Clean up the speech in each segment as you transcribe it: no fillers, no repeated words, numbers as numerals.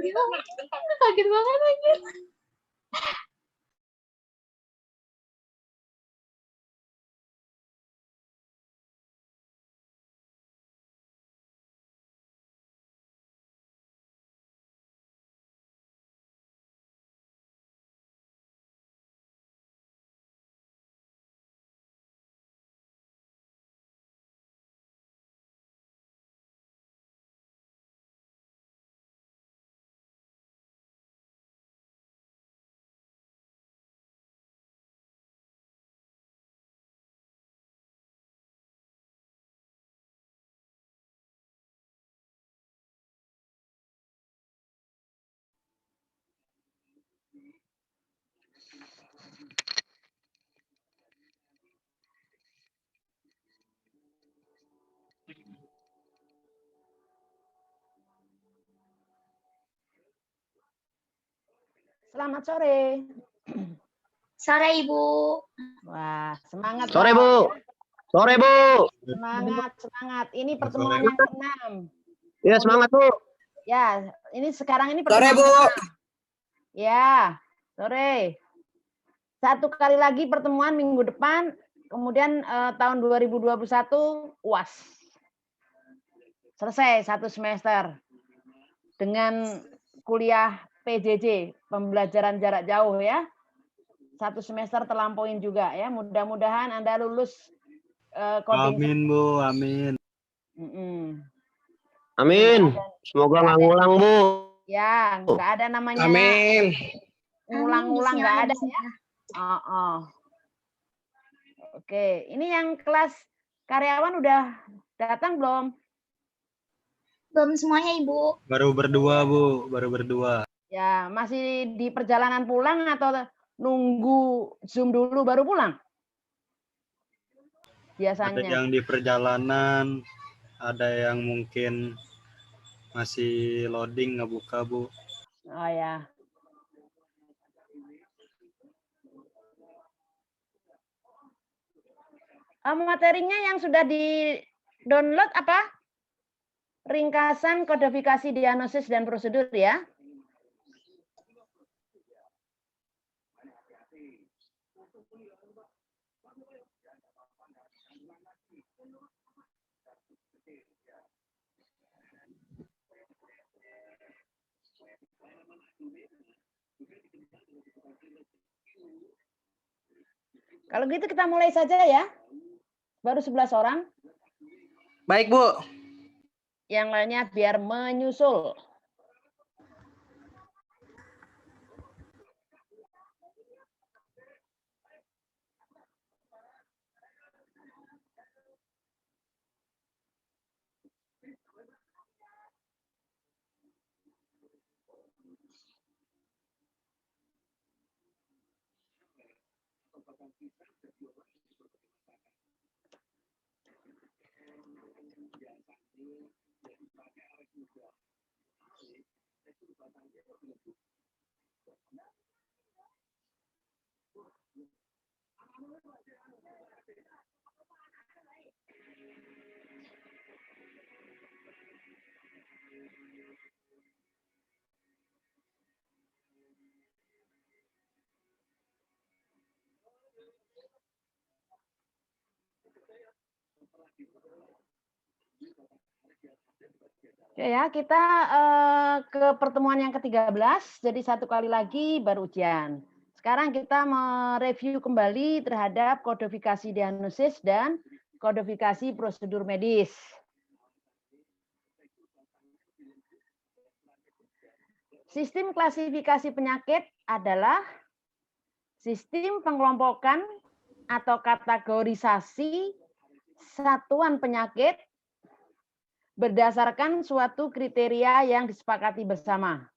Kaget banget aja. Selamat sore. Sore, Ibu. Wah, semangat. Sore, dong. Bu. Sore, Bu. Semangat, semangat. Ini pertemuan yang ke-6. Ya, semangat, Bu. Ya, ini sekarang ini Sore, pertemuan Bu. ke-6. Ya, sore. Satu kali lagi pertemuan minggu depan, kemudian tahun 2021 UAS. Selesai satu semester dengan kuliah PJJ, pembelajaran jarak jauh ya. Satu semester terlampauin juga ya. Mudah-mudahan Anda lulus coding. Amin, Bu. Amin. Amin. Semoga nggak ngulang, Bu. Ya, nggak ada namanya Amin. ngulang-ngulang, nggak ada ya. Oke, ini yang kelas karyawan udah datang belum? Belum semuanya, Ibu. Baru berdua, Bu. Baru berdua. Ya, masih di perjalanan pulang atau nunggu Zoom dulu baru pulang? Ada Biasanya. yang di perjalanan, ada yang mungkin masih loading, nggak buka, Bu. Oh ya. Materinya yang sudah di-download apa? Ringkasan kodifikasi diagnosis dan prosedur ya. Kalau gitu kita mulai saja ya. Baru 11 orang. Baik, Bu. Yang lainnya biar menyusul. Oke ya, kita ke pertemuan yang ke-13, jadi satu kali lagi baru ujian. Sekarang kita mereview kembali terhadap kodifikasi diagnosis dan kodifikasi prosedur medis. Sistem klasifikasi penyakit adalah sistem pengelompokan atau kategorisasi satuan penyakit berdasarkan suatu kriteria yang disepakati bersama.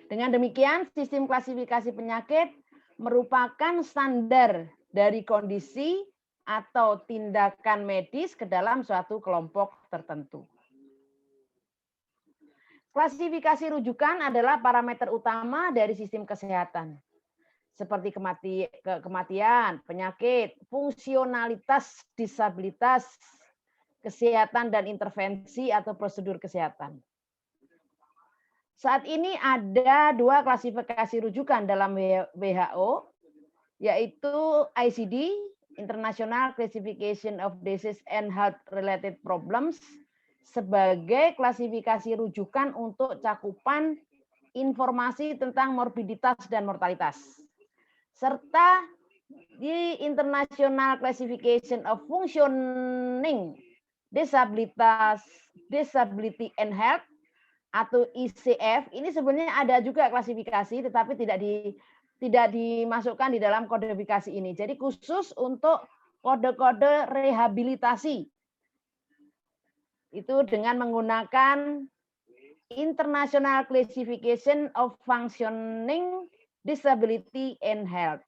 Dengan demikian, sistem klasifikasi penyakit merupakan standar dari kondisi atau tindakan medis ke dalam suatu kelompok tertentu. Klasifikasi rujukan adalah parameter utama dari sistem kesehatan, seperti kematian, penyakit, fungsionalitas, disabilitas, kesehatan dan intervensi atau prosedur kesehatan. Saat ini ada 2 klasifikasi rujukan dalam WHO, yaitu ICD, International Classification of Disease and Health Related Problems, sebagai klasifikasi rujukan untuk cakupan informasi tentang morbiditas dan mortalitas. Serta di International Classification of Functioning Disability and Health atau ICF, ini sebenarnya ada juga klasifikasi tetapi tidak dimasukkan di dalam kodifikasi ini. Jadi khusus untuk kode-kode rehabilitasi. Itu dengan menggunakan International Classification of Functioning Disability and Health.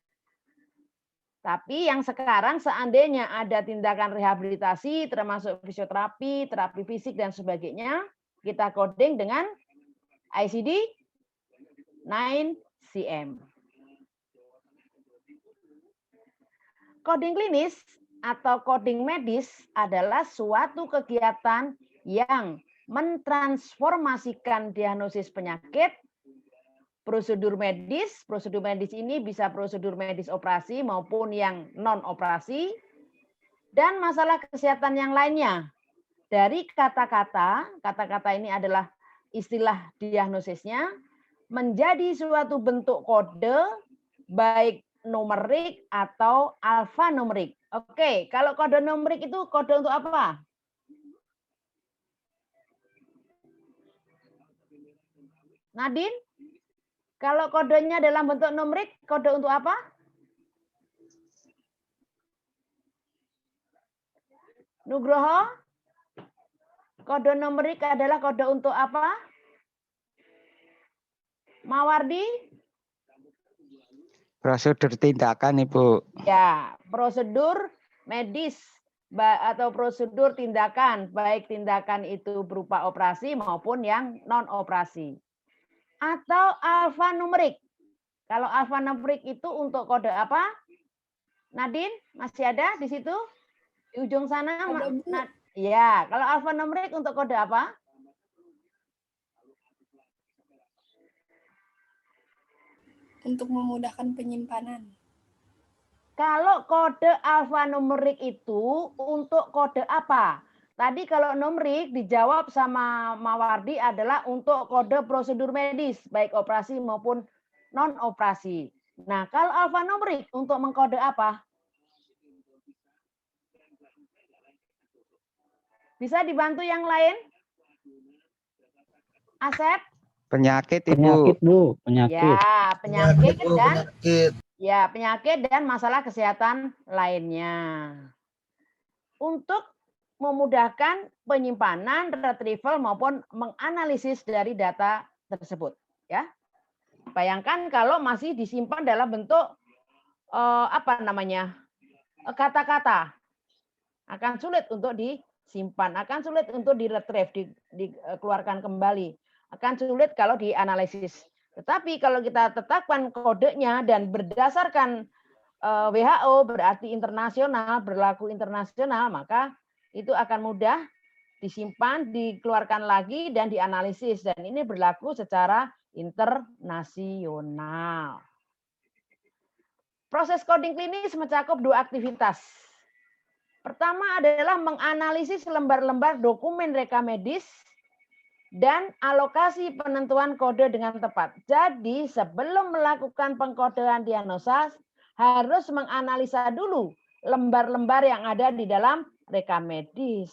Tapi yang sekarang seandainya ada tindakan rehabilitasi termasuk fisioterapi, terapi fisik dan sebagainya, kita coding dengan ICD 9CM. Coding klinis atau coding medis adalah suatu kegiatan yang mentransformasikan diagnosis penyakit, prosedur medis ini bisa prosedur medis operasi maupun yang non-operasi, dan masalah kesehatan yang lainnya. Dari kata-kata ini adalah istilah diagnosisnya, menjadi suatu bentuk kode, baik numerik atau alfanumerik. Oke, kalau kode numerik itu kode untuk apa? Nadine? Kalau kodenya dalam bentuk numerik, kode untuk apa? Nugroho? Kode numerik adalah kode untuk apa? Mawardi? Prosedur tindakan, Ibu. Ya, prosedur medis atau prosedur tindakan, baik tindakan itu berupa operasi maupun yang non-operasi. Atau alfanumerik. Kalau alfanumerik itu untuk kode apa? Nadine, masih ada di situ? Di ujung sana? Ya, kalau alfanumerik untuk kode apa? Untuk memudahkan penyimpanan. Kalau kode alfanumerik itu untuk kode apa? Tadi kalau numerik dijawab sama Mawardi adalah untuk kode prosedur medis, baik operasi maupun non-operasi. Nah, kalau alfanumerik untuk mengkode apa? Bisa dibantu yang lain? Asep? Penyakit, Ibu. Penyakit, Bu. Penyakit. Ya, penyakit dan ya, penyakit dan masalah kesehatan lainnya. Untuk memudahkan penyimpanan, retrieval maupun menganalisis dari data tersebut, ya. Bayangkan kalau masih disimpan dalam bentuk kata-kata, akan sulit untuk disimpan, akan sulit untuk diretrieve, dikeluarkan kembali, akan sulit kalau dianalisis. Tetapi kalau kita tetapkan kodenya dan berdasarkan WHO berarti internasional, berlaku internasional, maka itu akan mudah disimpan, dikeluarkan lagi, dan dianalisis. Dan ini berlaku secara internasional. Proses coding klinis mencakup 2 aktivitas. Pertama adalah menganalisis lembar-lembar dokumen rekam medis dan alokasi penentuan kode dengan tepat. Jadi sebelum melakukan pengkodean diagnosa, harus menganalisa dulu lembar-lembar yang ada di dalam rekam medis.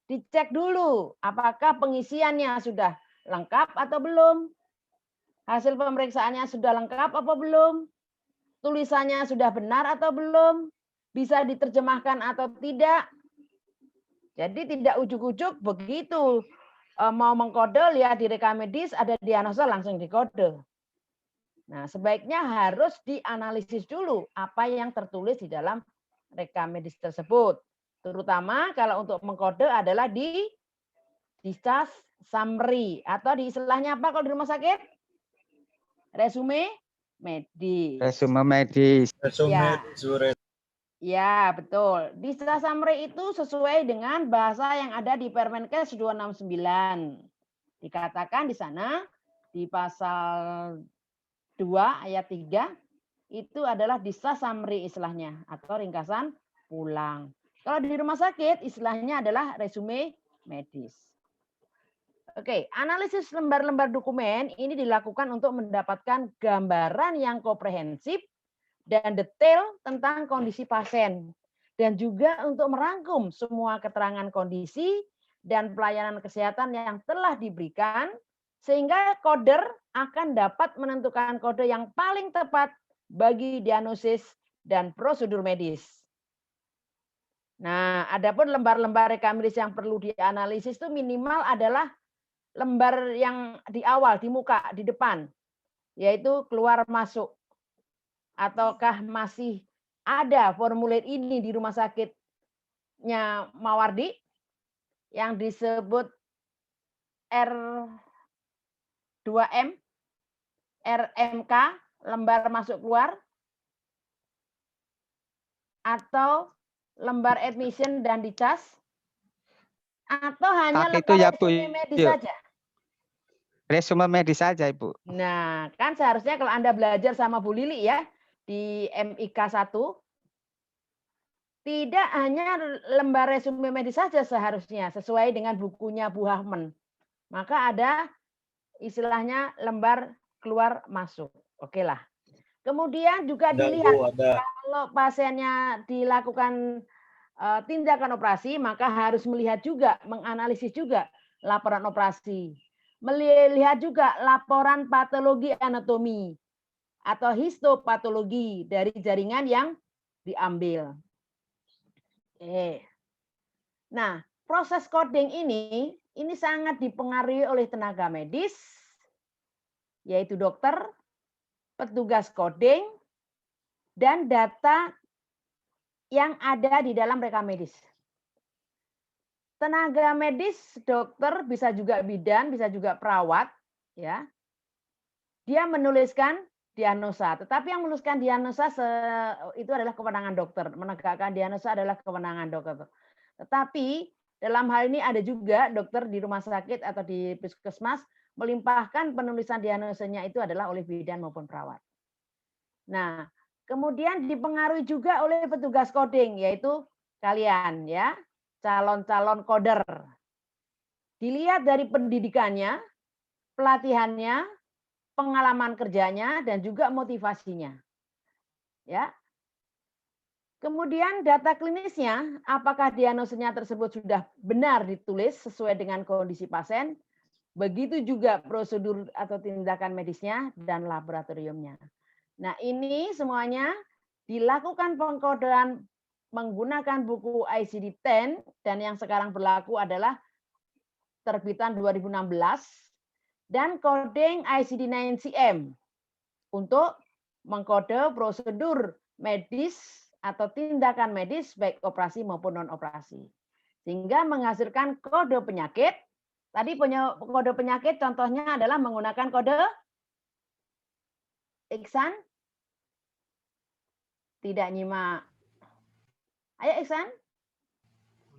Dicek dulu apakah pengisiannya sudah lengkap atau belum. Hasil pemeriksaannya sudah lengkap apa belum. Tulisannya sudah benar atau belum. Bisa diterjemahkan atau tidak. Jadi tidak ujuk-ujuk begitu mau mengkode, lihat di rekam medis ada diagnosa langsung dikode. Nah, sebaiknya harus dianalisis dulu apa yang tertulis di dalam rekam medis tersebut. Terutama kalau untuk mengkode adalah di discharge summary atau di istilahnya apa kalau di rumah sakit? Resume medis. Resume medis. Resume, Ya. Ya, betul. Dista summary itu sesuai dengan bahasa yang ada di Permenkes 269. Dikatakan di sana di pasal 2 ayat 3 itu adalah dista summary istilahnya atau ringkasan pulang. Kalau di rumah sakit istilahnya adalah resume medis. Oke, analisis lembar-lembar dokumen ini dilakukan untuk mendapatkan gambaran yang komprehensif dan detail tentang kondisi pasien dan juga untuk merangkum semua keterangan kondisi dan pelayanan kesehatan yang telah diberikan sehingga coder akan dapat menentukan kode yang paling tepat bagi diagnosis dan prosedur medis. Nah, adapun lembar-lembar rekam medis yang perlu dianalisis itu minimal adalah lembar yang di awal, di muka, di depan, yaitu keluar masuk. Ataukah masih ada formulir ini di rumah sakitnya Mawardi yang disebut R2M, RMK, lembar masuk keluar, atau lembar admission dan dicas, atau hanya Pakai itu lembar ya, Bu. resume medis Yuk. saja? Resume medis saja, Ibu. Nah, kan seharusnya kalau Anda belajar sama Bu Lili ya, di MIK 1, tidak hanya lembar resume medis saja seharusnya, sesuai dengan bukunya Bu Hahman. Maka ada istilahnya lembar keluar masuk. Oke lah. Kemudian juga Ada, dilihat Bu, ada. kalau pasiennya dilakukan tindakan operasi, maka harus melihat juga, menganalisis juga laporan operasi. Melihat juga laporan patologi anatomi atau histopatologi dari jaringan yang diambil. Oke. Nah, proses coding ini sangat dipengaruhi oleh tenaga medis, yaitu dokter, petugas coding, dan data yang ada di dalam rekam medis. Tenaga medis, dokter, bisa juga bidan, bisa juga perawat, ya. Dia menuliskan diagnosa, tetapi yang menuliskan diagnosa itu adalah kewenangan dokter. Menegakkan diagnosa adalah kewenangan dokter. Tetapi dalam hal ini ada juga dokter di rumah sakit atau di puskesmas melimpahkan penulisan diagnosanya itu adalah oleh bidan maupun perawat. Nah, kemudian dipengaruhi juga oleh petugas coding, yaitu kalian ya, calon-calon coder. Dilihat dari pendidikannya, pelatihannya, pengalaman kerjanya, dan juga motivasinya. Ya. Kemudian data klinisnya, apakah diagnosanya tersebut sudah benar ditulis sesuai dengan kondisi pasien, begitu juga prosedur atau tindakan medisnya dan laboratoriumnya. Nah, ini semuanya dilakukan pengkodean menggunakan buku ICD-10 dan yang sekarang berlaku adalah terbitan 2016 dan coding ICD-9-CM untuk mengkode prosedur medis atau tindakan medis baik operasi maupun non operasi. Sehingga menghasilkan kode penyakit. Tadi punya kode penyakit contohnya adalah menggunakan kode Iksan. Tidak nyimak. Ayo Iksan.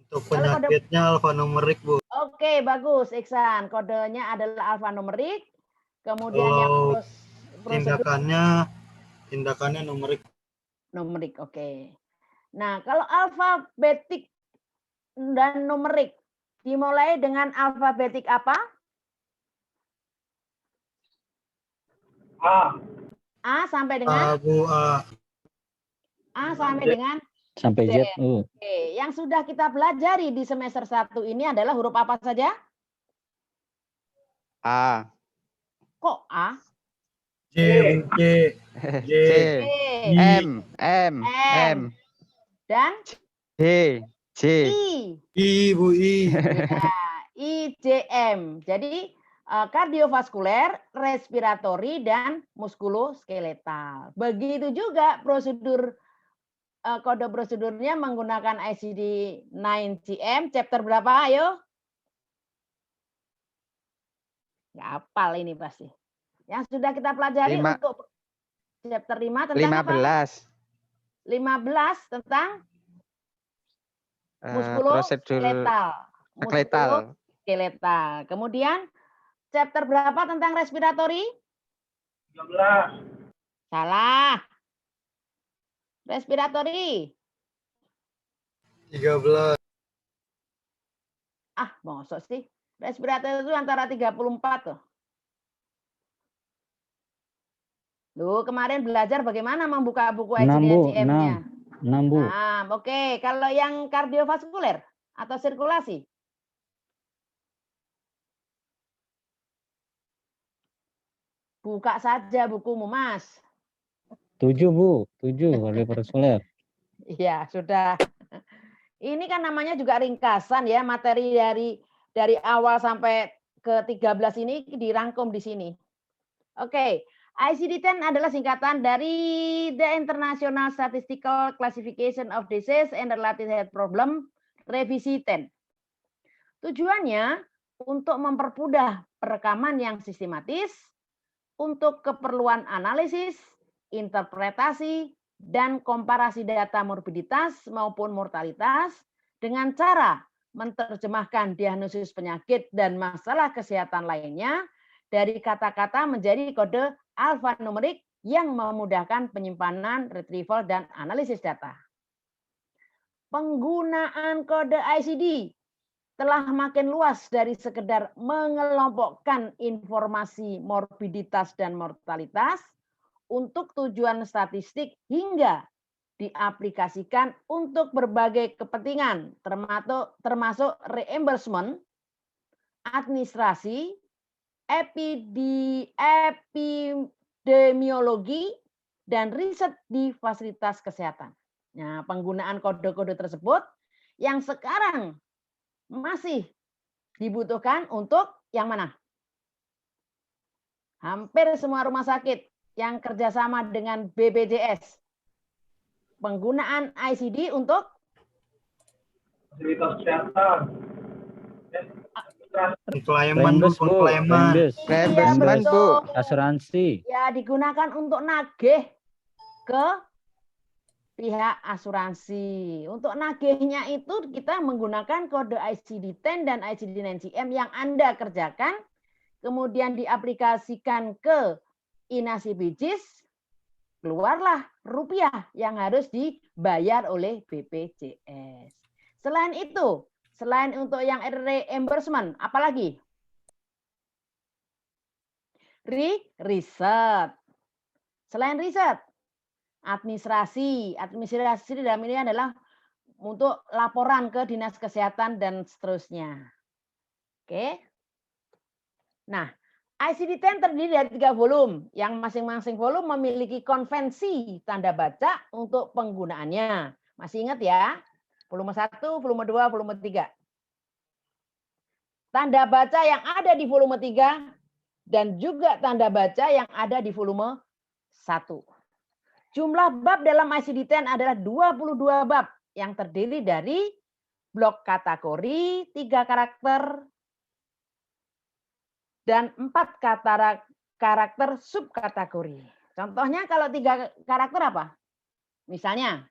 Untuk penyakitnya alfanumerik, Bu. Oke, bagus Iksan. Kodenya adalah alfanumerik. Kemudian yang prosedur tindakannya numerik. Numerik, oke. Nah, kalau alfabetik dan numerik dimulai dengan alfabetik apa? A. A sampai dengan A sampai dengan sampai Z. Oke, yang sudah kita pelajari di semester 1 ini adalah huruf apa saja? A. Kok A? J. M. Dan J. I, Bu, I. Ya, IJM. Jadi kardiovaskuler, respiratori, dan muskuloskeletal. Begitu juga prosedur kode prosedurnya menggunakan ICD-9-CM. Chapter berapa? Ayo. Nggak hafal ini pasti. Yang sudah kita pelajari untuk chapter 5 tentang 15. apa? 15 tentang prosedur skeletal. Skeletal. Kemudian chapter berapa tentang respiratory? 13. Salah. Respiratory. 13. Ah, mosok sih. Respiratory itu antara 34 tuh. Loh, kemarin belajar bagaimana membuka buku 6, Bu. ICD-NCM-nya. 6, Bu. Nah, oke. Kalau yang kardiovaskuler atau sirkulasi? Buka saja bukumu, Mas. 7, Bu. 7 kardiovaskuler. Iya, sudah. Ini kan namanya juga ringkasan ya, materi dari awal sampai ke 13 ini dirangkum di sini. Oke, ICD-10 adalah singkatan dari The International Statistical Classification of Disease and Related Health Problem, revisi 10. Tujuannya untuk mempermudah perekaman yang sistematis untuk keperluan analisis, interpretasi, dan komparasi data morbiditas maupun mortalitas dengan cara menerjemahkan diagnosis penyakit dan masalah kesehatan lainnya dari kata-kata menjadi kode alfanumerik yang memudahkan penyimpanan, retrieval, dan analisis data. Penggunaan kode ICD telah makin luas dari sekedar mengelompokkan informasi morbiditas dan mortalitas untuk tujuan statistik hingga diaplikasikan untuk berbagai kepentingan termasuk reimbursement, administrasi, epidemiologi, dan riset di fasilitas kesehatan. Nah, penggunaan kode-kode tersebut yang sekarang masih dibutuhkan untuk yang mana? Hampir semua rumah sakit yang kerjasama dengan BPJS. Penggunaan ICD untuk Fasilitas kesehatan. Pengklayaman, Bu. Pengklayaman. Reimbursement, Bu. betul. Asuransi. Ya, digunakan untuk nagih ke pihak asuransi. Untuk nagihnya itu kita menggunakan kode ICD-10 dan ICD-9CM yang Anda kerjakan, kemudian diaplikasikan ke INASI-BPJS, keluarlah rupiah yang harus dibayar oleh BPJS. Selain itu, selain untuk yang reimbursement, apalagi? Riset. Selain riset, administrasi. Administrasi dalam ini adalah untuk laporan ke dinas kesehatan dan seterusnya. Oke. Nah, ICD-10 terdiri dari 3 volume, yang masing-masing volume memiliki konvensi tanda baca untuk penggunaannya. Masih ingat ya? Volume 1, volume 2, volume 3. Tanda baca yang ada di volume 3 dan juga tanda baca yang ada di volume 1. Jumlah bab dalam ICD-10 adalah 22 bab yang terdiri dari blok kategori, 3 karakter, dan 4 karakter subkategori. Contohnya kalau 3 karakter apa? Misalnya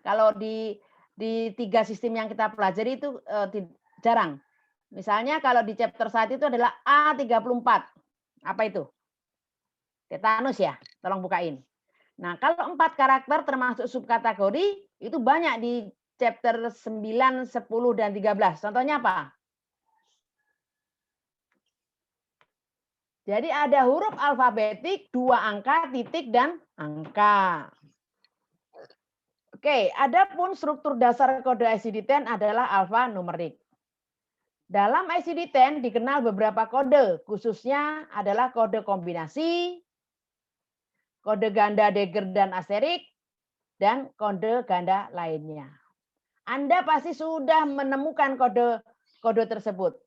kalau di 3 sistem yang kita pelajari itu jarang. Misalnya kalau di chapter 1 itu adalah A34. Apa itu? Tetanus ya, tolong bukain. Nah, kalau 4 karakter termasuk subkategori itu banyak di chapter 9, 10, dan 13. Contohnya apa? Jadi ada huruf alfabetik, 2 angka, titik, dan angka. Oke, adapun struktur dasar kode ICD-10 adalah alfanumerik. Dalam ICD-10 dikenal beberapa kode, khususnya adalah kode kombinasi, kode ganda Dagger dan asterik, dan kode ganda lainnya. Anda pasti sudah menemukan kode tersebut.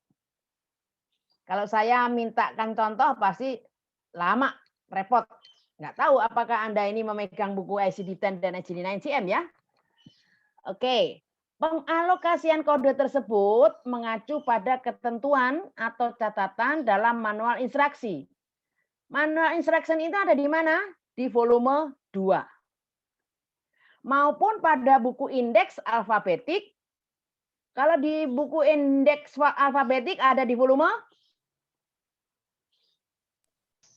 Kalau saya mintakan contoh pasti lama, repot. Nggak tahu apakah Anda ini memegang buku ICD-10 dan ICD-9CM ya. Oke, pengalokasian kode tersebut mengacu pada ketentuan atau catatan dalam manual instruksi. Manual instruction itu ada di mana? Di volume 2. Maupun pada buku indeks alfabetik. Kalau di buku indeks alfabetik ada di volume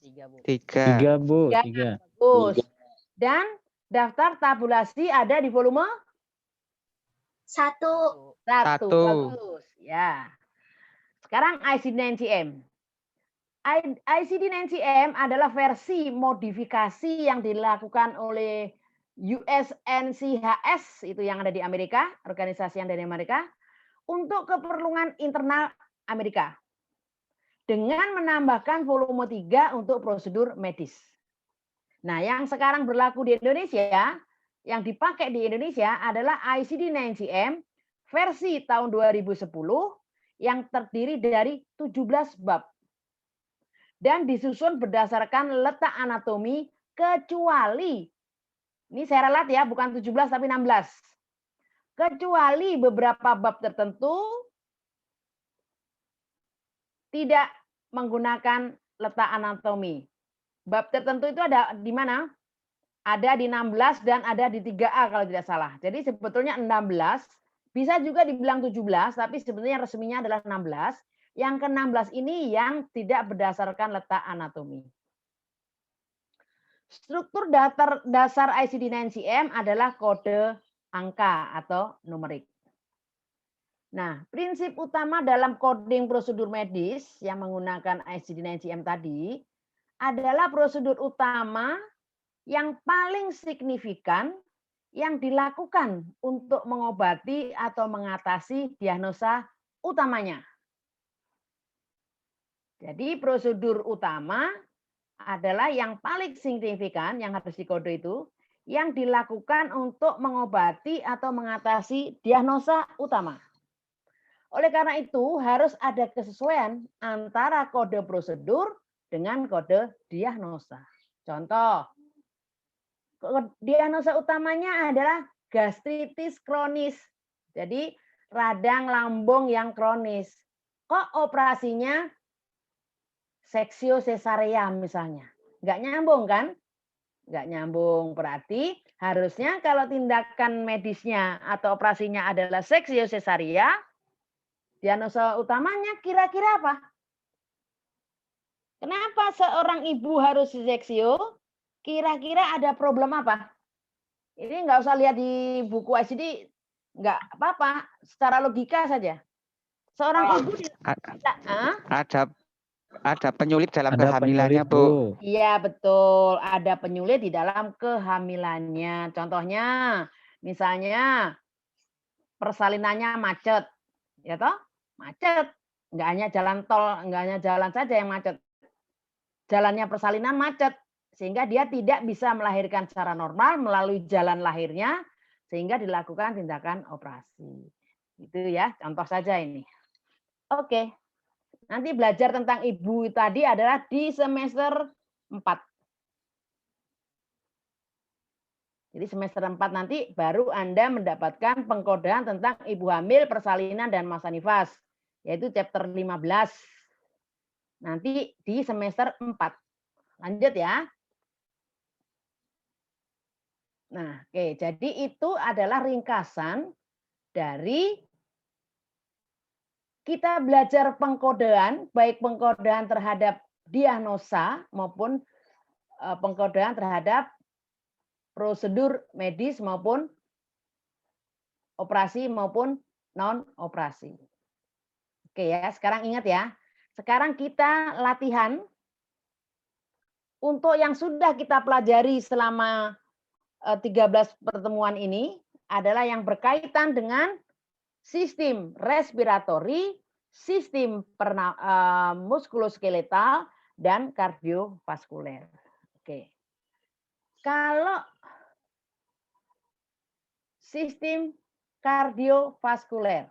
3, Bu. 3. 3, Bu. Ya, 3. bagus. Dan daftar tabulasi ada di volume 1. 1. 1. Bagus. Ya. Sekarang ICD-9CM. ICD-9CM adalah versi modifikasi yang dilakukan oleh USNCHS, itu yang ada di Amerika, organisasi yang dari Amerika, untuk keperluan internal Amerika. Dengan menambahkan volume 3 untuk prosedur medis. Nah, yang sekarang berlaku di Indonesia, yang dipakai di Indonesia adalah ICD-9CM versi tahun 2010 yang terdiri dari 17 bab. Dan disusun berdasarkan letak anatomi kecuali, ini saya ralat ya, bukan 17 tapi 16. Kecuali beberapa bab tertentu tidak menggunakan letak anatomi. Bab tertentu itu ada di mana? Ada di 16 dan ada di 3A kalau tidak salah. Jadi sebetulnya 16, bisa juga dibilang 17, tapi sebenarnya resminya adalah 16. Yang ke-16 ini yang tidak berdasarkan letak anatomi. Struktur dasar ICD-9CM adalah kode angka atau numerik. Nah, prinsip utama dalam coding prosedur medis yang menggunakan ICD-9CM tadi adalah prosedur utama yang paling signifikan yang dilakukan untuk mengobati atau mengatasi diagnosa utamanya. Jadi prosedur utama adalah yang paling signifikan yang harus dikode itu yang dilakukan untuk mengobati atau mengatasi diagnosa utama. Oleh karena itu harus ada kesesuaian antara kode prosedur dengan kode diagnosa. Contoh, diagnosa utamanya adalah gastritis kronis. Jadi radang lambung yang kronis. Kok operasinya seksio sesarea misalnya? Nggak nyambung kan? Nggak nyambung. Berarti harusnya kalau tindakan medisnya atau operasinya adalah seksio sesarea, diagnosa utamanya kira-kira apa? Kenapa seorang ibu harus seksio? Kira-kira ada problem apa? Ini nggak usah lihat di buku ICD, nggak apa-apa, secara logika saja. Seorang ibu ada penyulit dalam Ada kehamilannya, penyulit, Bu. Iya betul, ada penyulit di dalam kehamilannya. Contohnya, misalnya persalinannya macet, ya toh? Macet, nggak hanya jalan tol, nggak hanya jalan saja yang macet. Jalannya persalinan macet, sehingga dia tidak bisa melahirkan secara normal melalui jalan lahirnya, sehingga dilakukan tindakan operasi. Itu ya, contoh saja ini. Oke. Nanti belajar tentang ibu tadi adalah di semester 4. Jadi semester 4 nanti baru Anda mendapatkan pengkodean tentang ibu hamil, persalinan, dan masa nifas. Yaitu chapter 15. Nanti di semester 4. Lanjut ya. Nah, oke. Jadi itu adalah ringkasan dari kita belajar pengkodean, baik pengkodean terhadap diagnosa maupun pengkodean terhadap prosedur medis maupun operasi maupun non-operasi. Oke ya, sekarang ingat ya. Sekarang kita latihan untuk yang sudah kita pelajari selama 13 pertemuan ini adalah yang berkaitan dengan sistem respiratori, sistem muskuloskeletal, dan kardiovaskuler. Oke. Kalau sistem kardiovaskuler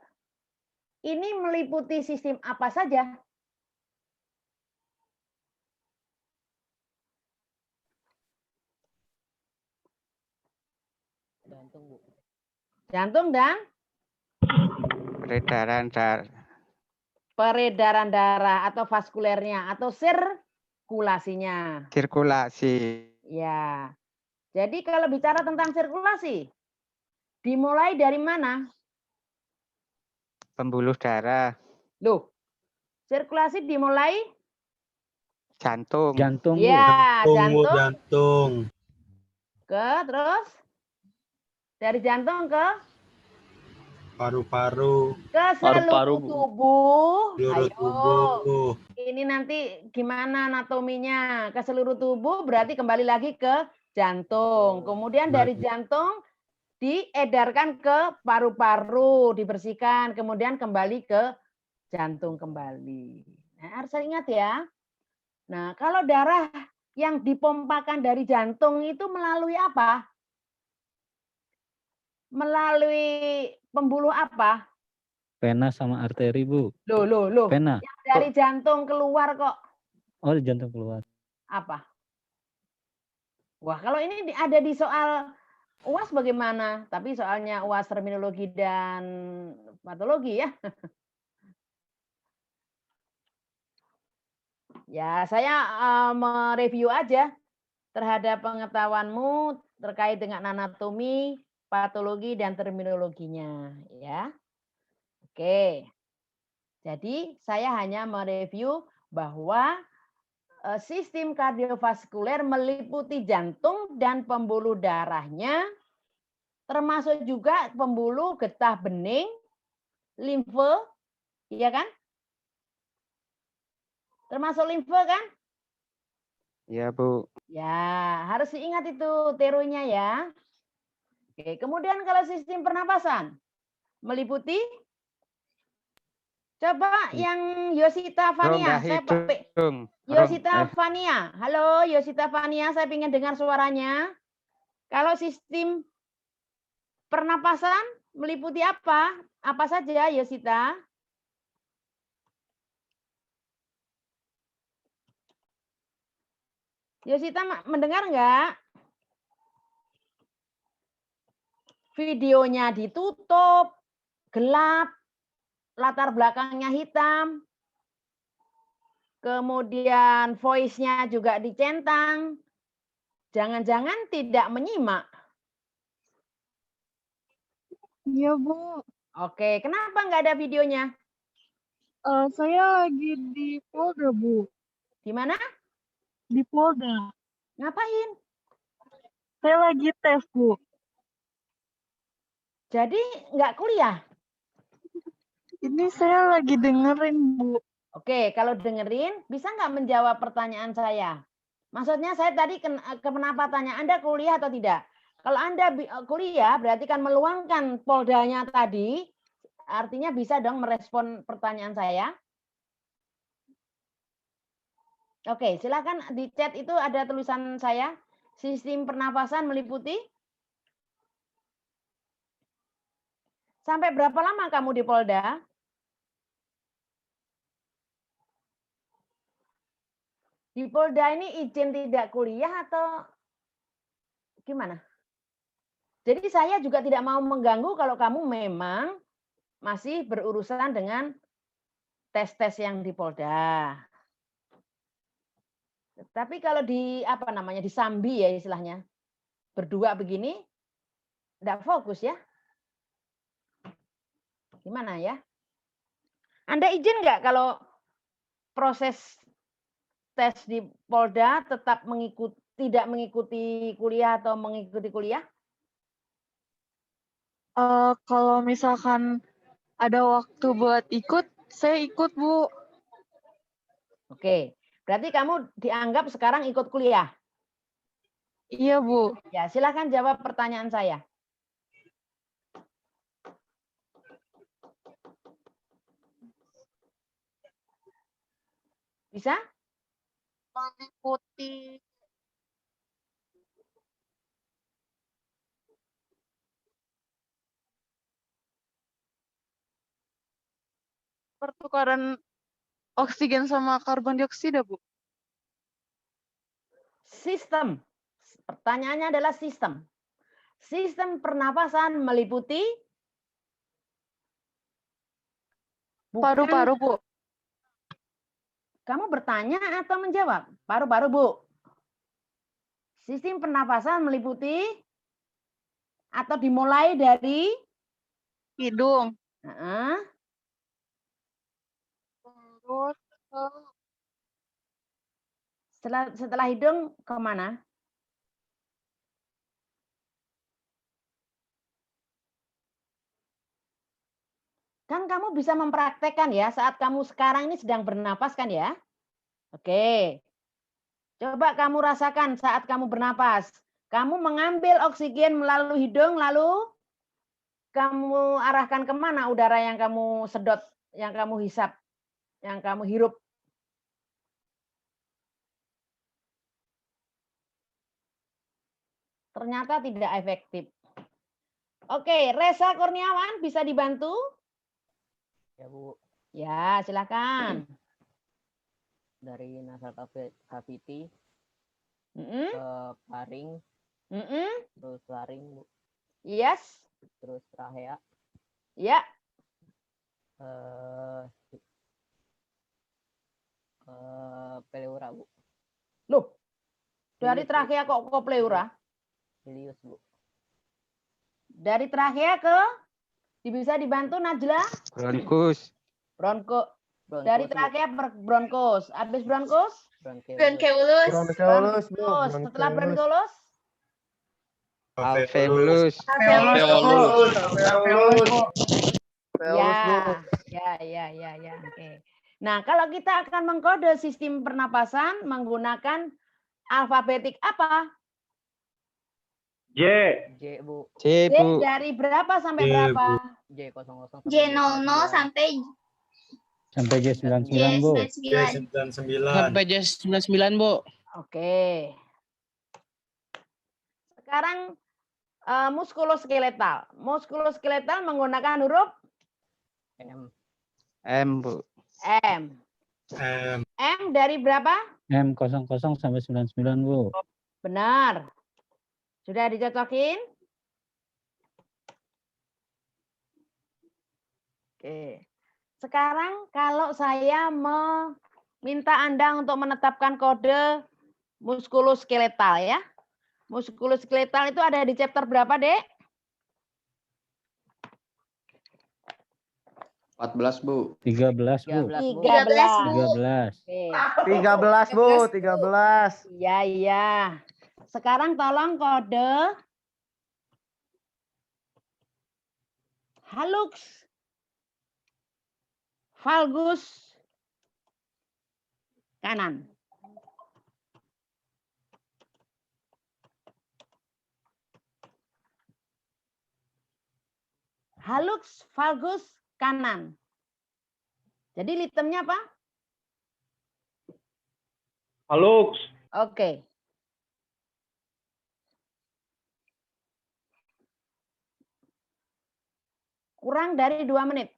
ini meliputi sistem apa saja? Jantung dan Peredaran darah peredaran darah atau vaskulernya atau sirkulasinya. Sirkulasi. Ya. Jadi kalau bicara tentang sirkulasi, dimulai dari mana? Pembuluh darah. Loh, sirkulasi dimulai? Jantung. Jantung, Bu. Ya, Jantung, Bu, jantung jantung. ke terus dari jantung ke Paru-paru, seluruh Paru-paru, Bu. tubuh. seluruh Ayo, tubuh. ini nanti gimana anatominya? Ke seluruh tubuh berarti kembali lagi ke jantung. Kemudian dari jantung diedarkan ke paru-paru, dibersihkan, kemudian kembali ke jantung kembali. Nah, harus ingat ya. Nah, kalau darah yang dipompakan dari jantung itu melalui apa? Melalui pembuluh apa? Vena sama arteri, Bu. Loh. Vena. Yang dari jantung keluar kok Oh, jantung keluar. apa? Wah, kalau ini ada di soal UAS bagaimana? Tapi soalnya UAS terminologi dan patologi ya. Ya, saya mereview aja terhadap pengetahuanmu terkait dengan anatomi, patologi, dan terminologinya. Ya, oke. Jadi saya hanya mereview bahwa sistem kardiovaskuler meliputi jantung dan pembuluh darahnya, termasuk juga pembuluh getah bening, limfe, iya kan? Termasuk limfe kan? Iya, Bu. Ya, harus diingat itu teorinya ya. Oke, kemudian kalau sistem pernapasan meliputi, coba yang Yosita Fania, Rongga saya hidung. Yosita Fania, halo Yosita Fania, saya ingin dengar suaranya. Kalau sistem pernapasan meliputi apa? Apa saja Yosita? Yosita mendengar nggak? Videonya ditutup, gelap, latar belakangnya hitam, kemudian voice-nya juga dicentang. Jangan-jangan tidak menyimak. Iya, Bu. Oke, kenapa nggak ada videonya? Saya lagi di Polda, Bu. Di mana? Di Polda. Ngapain? Saya lagi tes, Bu. Jadi nggak kuliah? Ini saya lagi dengerin, Bu. Oke, kalau dengerin, bisa nggak menjawab pertanyaan saya? Maksudnya saya tadi kenapa tanya Anda kuliah atau tidak? Kalau Anda kuliah, berarti kan meluangkan poldanya tadi, artinya bisa dong merespon pertanyaan saya. Oke, silakan di chat itu ada tulisan saya, sistem pernapasan meliputi. Sampai berapa lama kamu di Polda? Di Polda ini izin tidak kuliah atau gimana? Jadi saya juga tidak mau mengganggu kalau kamu memang masih berurusan dengan tes-tes yang di Polda. Tapi kalau di apa namanya di Sambi ya istilahnya berdua begini, tidak fokus ya. Gimana ya? Anda izin nggak kalau proses tes di Polda tetap tidak mengikuti kuliah atau mengikuti kuliah? Kalau misalkan ada waktu buat ikut, saya ikut, Bu. Oke, berarti kamu dianggap sekarang ikut kuliah? Iya, Bu. Ya, silakan jawab pertanyaan saya. Bisa? Mengikuti pertukaran oksigen sama karbon dioksida, Bu. Sistem. Pertanyaannya adalah sistem. Sistem pernapasan meliputi Paru-paru, Bu. Kamu bertanya atau menjawab? Paru-paru, Bu. Sistem pernapasan meliputi atau dimulai dari Hidung. Heeh. Terus Setelah hidung kemana? Kan kamu bisa mempraktekkan ya saat kamu sekarang ini sedang bernapas kan ya? Oke. Coba kamu rasakan saat kamu bernapas. Kamu mengambil oksigen melalui hidung lalu kamu arahkan kemana udara yang kamu sedot, yang kamu hisap, yang kamu hirup? Ternyata tidak efektif. Oke, Reza Kurniawan bisa dibantu? Ya Bu, Ya, silakan. dari nasal cavity Mm-mm, ke paring, mm-mm, terus laring Bu, yes, terus trachea, ya. eh, ke pleura Bu, Loh, dari Hilius, Bu. trachea kok ke pleura? Hilius Bu, Dari trachea ke bisa dibantu Najla? Bronkus. Bronko. bronkus Dari Bu, trachea bronkus. Habis bronkus? bronchiolus, Bronkeolus. Bronkus. Setelah bronkulus? Alveolus. Ya. Oke. Nah, kalau kita akan mengkode sistem pernapasan menggunakan alfabetik apa? J. J Bu, C, J Bu. dari berapa sampai J, berapa? J00 J00 sampai Sampai J99, Bu. J99. J99. J99, Bu. Oke. Sekarang muskuloskeletal. Muskuloskeletal menggunakan huruf M, M, Bu. M. M dari berapa? M00 sampai 99, Bu. Benar. Sudah dicocokin? Oke. Sekarang kalau saya meminta Anda untuk menetapkan kode muskuloskeletal ya. Muskuloskeletal itu ada di chapter berapa, Dek? 14, Bu. 13, Bu. 13 Bu, 13. 13. Oke. 13, Bu. 13. Iya. Sekarang tolong kode hallux valgus kanan. Hallux valgus kanan. Jadi litemnya apa? Hallux. Oke. Kurang dari 2 menit.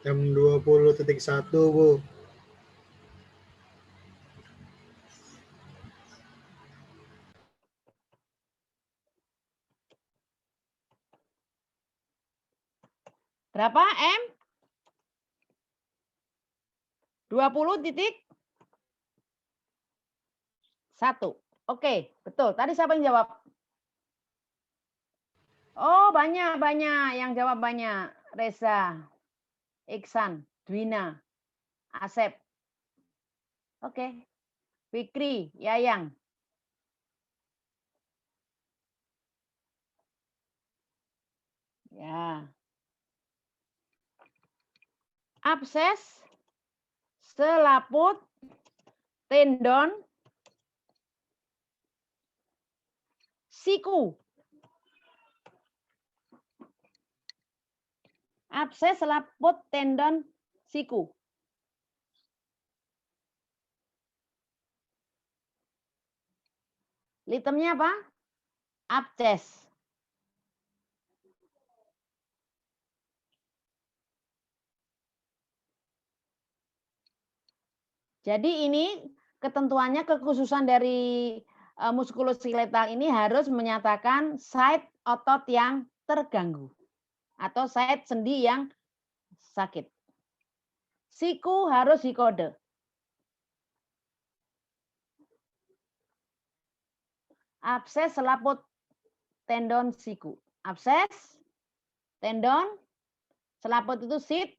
Jam 20.1, Bu. Berapa M? 20.1. Oke, betul. Tadi siapa yang jawab? Oh, banyak. Yang jawab banyak. Reza, Iksan, Dwina, Asep. Oke. Fikri, Yayang. Ya. Abses selaput tendon Siku. Abses selaput tendon siku. Litemnya apa? Abses. Jadi ini ketentuannya, kekhususan dari muskuloskeletal ini harus menyatakan site otot yang terganggu atau site sendi yang sakit. Siku harus dikode. Abses selaput tendon siku. Abses, tendon, selaput itu sit.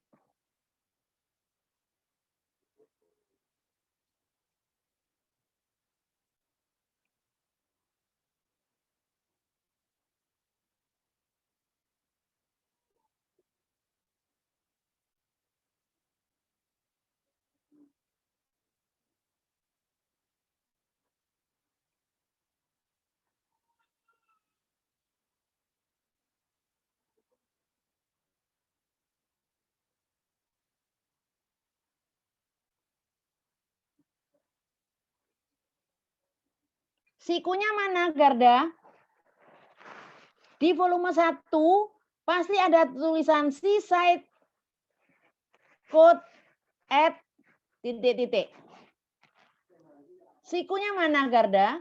Sikunya mana, Garda? Di volume 1 pasti ada tulisan C-site code at titik-titik. Sikunya mana, Garda?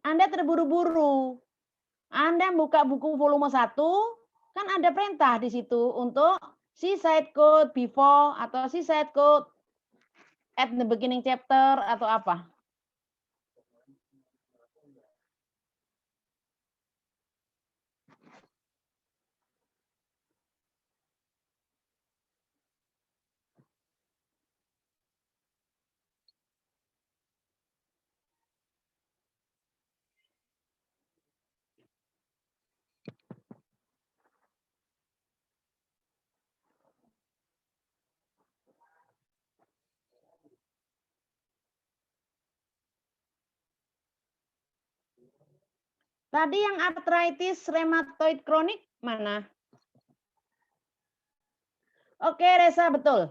Anda terburu-buru. Anda buka buku volume 1, kan ada perintah di situ untuk C-site code before atau C-site code at the beginning chapter atau apa. Tadi yang artritis rheumatoid kronik mana? Oke, Reza, betul.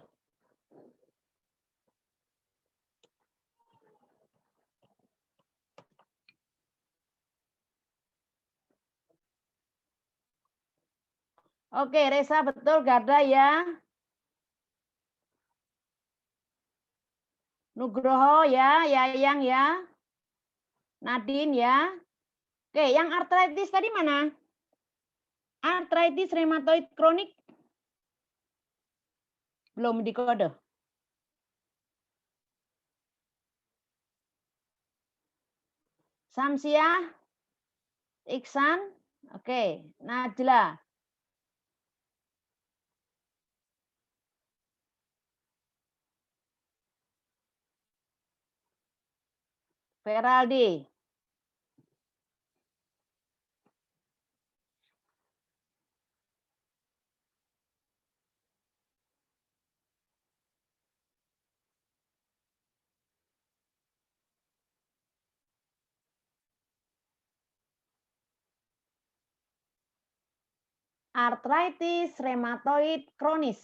Oke, Reza, betul. Garda ya. Nugroho ya, Yayang ya. Nadine ya. Oke, yang artritis tadi mana? Artritis rheumatoid kronik. Belum dikode. Samsiah, Iksan, oke. Najla. Feraldi. Artritis rheumatoid kronis.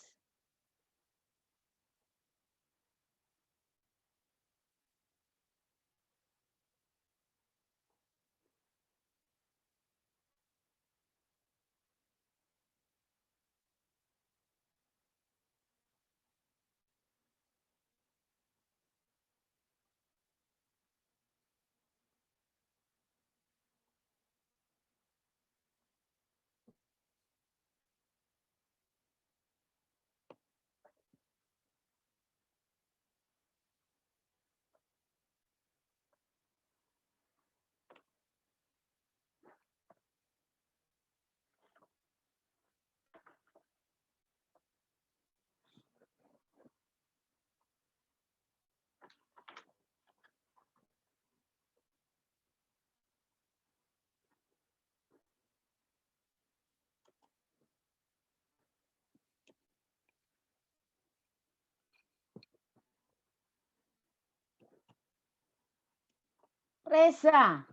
Reza,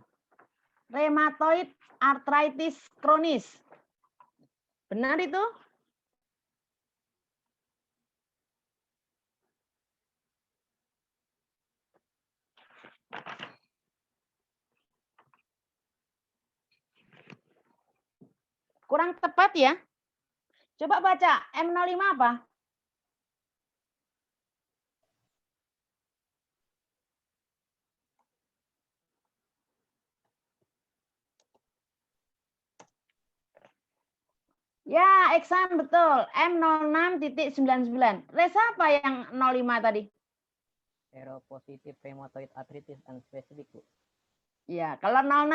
rheumatoid arthritis kronis. Benar itu? Kurang tepat ya. Coba baca M05 apa? Ya, Eksan betul. M06.99. Reza apa yang 05 tadi? Seropositif rheumatoid arthritis unspecific, Bu. Ya, kalau 06?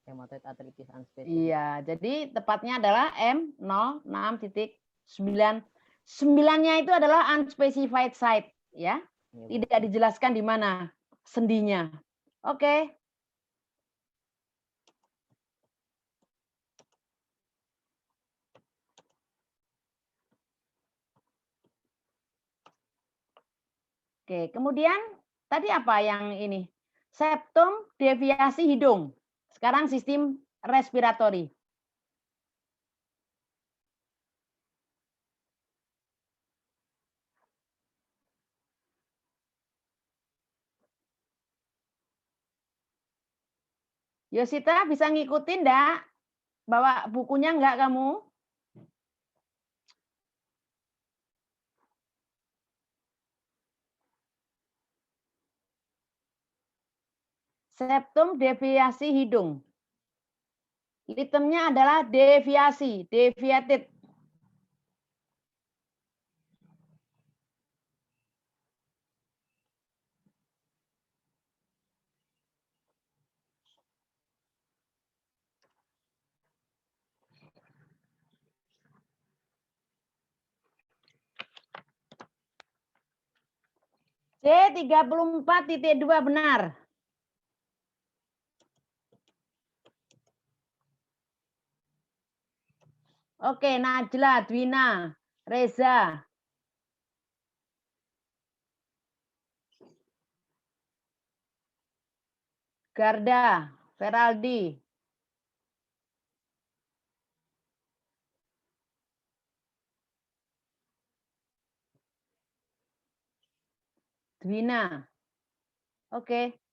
Rheumatoid arthritis unspecific. Iya, jadi tepatnya adalah M06.9. 9-nya itu adalah unspecified site, ya. Iya, Bu. Tidak dijelaskan di mana sendinya. Oke. Oke, kemudian tadi apa yang ini? Septum deviasi hidung. Sekarang sistem respiratori. Yosita bisa ngikutin enggak? Bawa bukunya enggak kamu? Septum deviasi hidung. Itemnya adalah deviasi, deviated. C34.2 benar. Oke, Najla, Dwina, Reza. Garda, Feraldi. Dwina. Oke.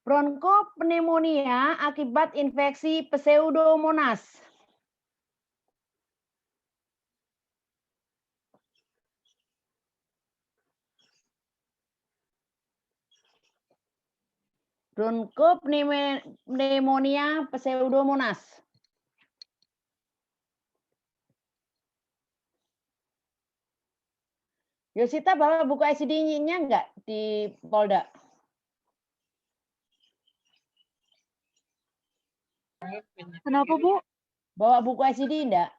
Bronkopneumonia akibat infeksi Pseudomonas. Bronkopneumonia Pseudomonas. Yosita bawa buku ICD-nya enggak di Polda? Kenapa, Bu? Bawa buku ICD enggak?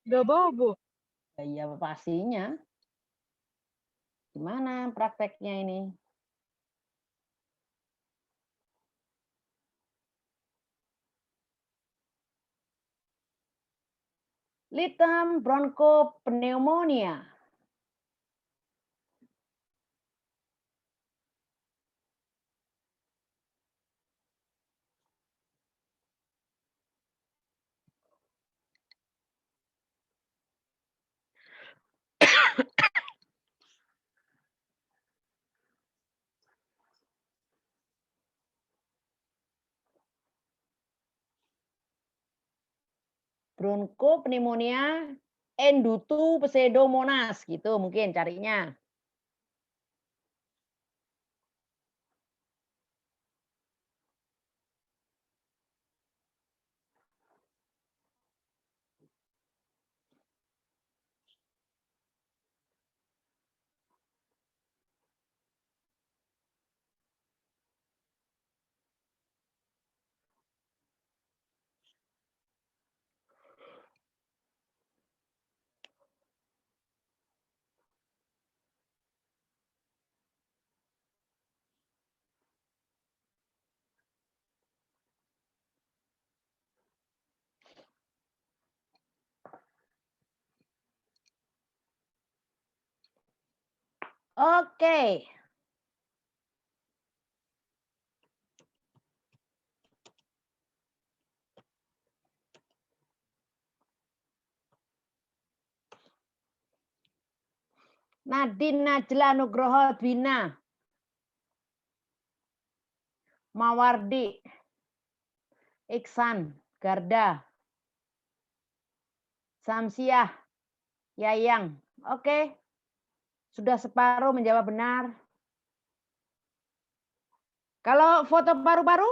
Gak bawa, Bu. Ya, iya pastinya. Gimana prakteknya ini? Litem bronkopneumonia. Bronkopneumonia endutu pseudomonas gitu mungkin carinya. Oke. Nadine Najla Nugroho Bina. Mawardi. Iksan. Garda. Samsiah. Yayang. Oke. Sudah separuh menjawab benar. Kalau foto paru-paru?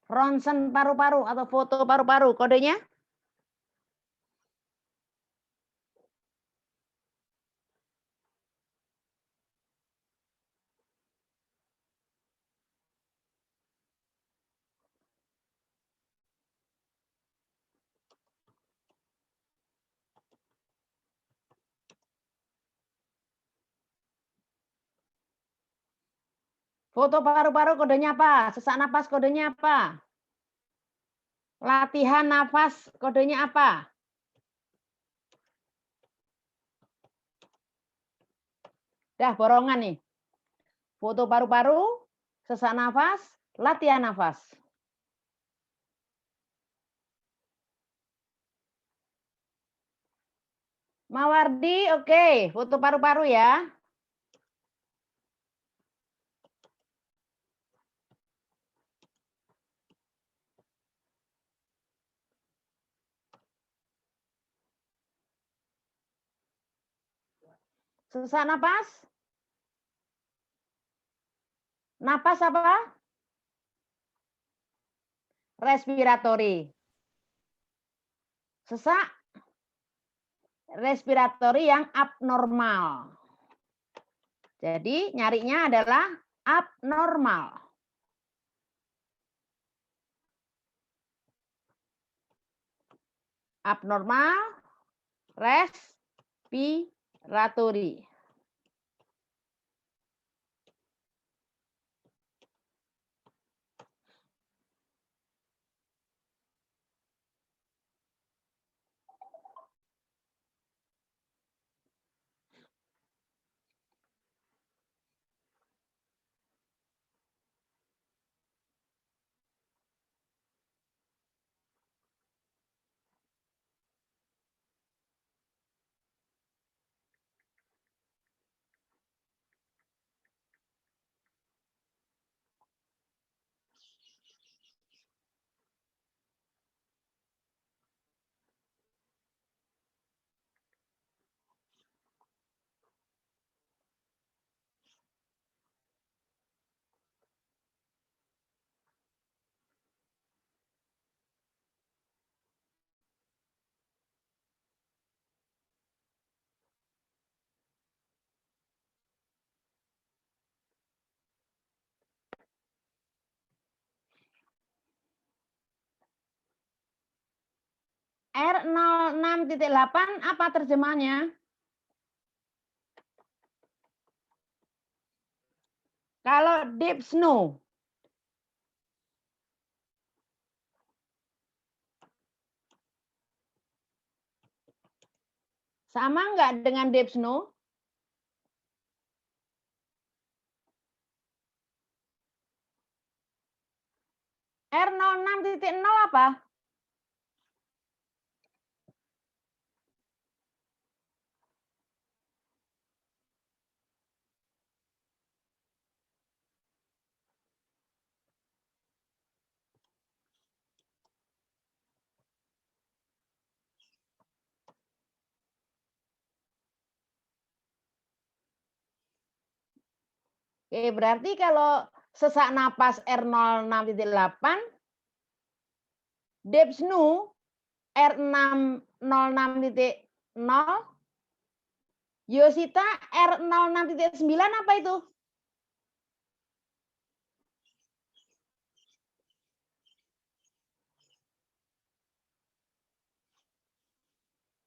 Ronsen paru-paru atau foto paru-paru kodenya? Foto paru-paru kodenya apa? Sesak napas kodenya apa? Latihan nafas kodenya apa? Dah borongan nih. Foto paru-paru, sesak nafas, latihan nafas. Mawardi, oke. Foto paru-paru ya. Sesak napas? Napas apa? Respiratori. Sesak? Respiratori yang abnormal. Jadi nyarinya adalah abnormal. Abnormal respiratori. R06.8 apa terjemahnya? Kalau deep snow. Sama nggak dengan deep snow? R06.0 apa? Oke, berarti kalau sesak napas R06.8, deep snow R606.0, Yosita R06.9 apa itu?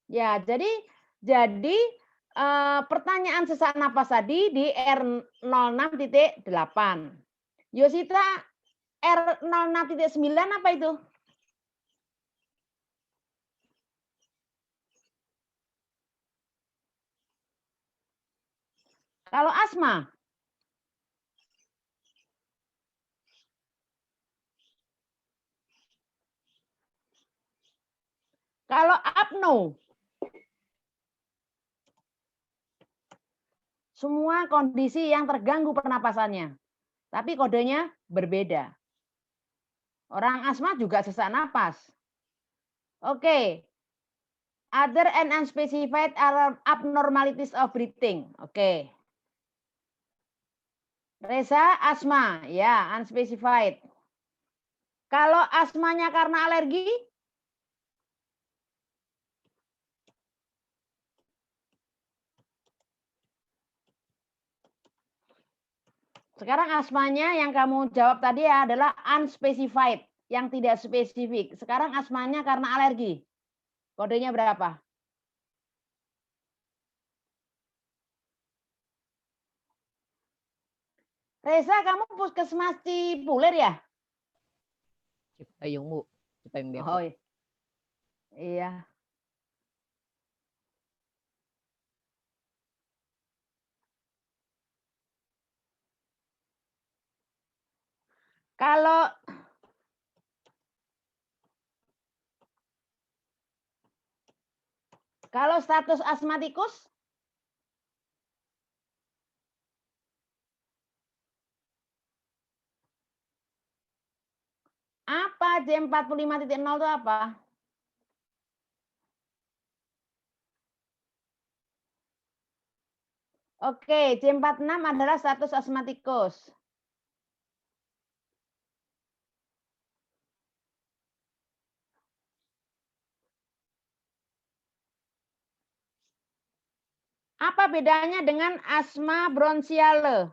Ya, jadi pertanyaan sesak napas tadi di R06.8. Yosita R06.9 apa itu? Kalau asma? Kalau apno? Semua kondisi yang terganggu pernapasannya. Tapi kodenya berbeda. Orang asma juga sesak napas. Oke. Other and unspecified abnormalities of breathing. Oke. Reza, asma. Ya, unspecified. Kalau asmanya karena alergi? Sekarang asmanya yang kamu jawab tadi adalah unspecified, yang tidak spesifik. Sekarang asmanya karena alergi. Kodenya berapa? Reza, kamu puskesmas Cipulir ya? Cipayung, Bu. Cipayung Depok. Oh iya. Kalau status asmatikus? Apa J45.0 itu apa? Oke, J46 adalah status asmatikus. Apa bedanya dengan asma bronchiale?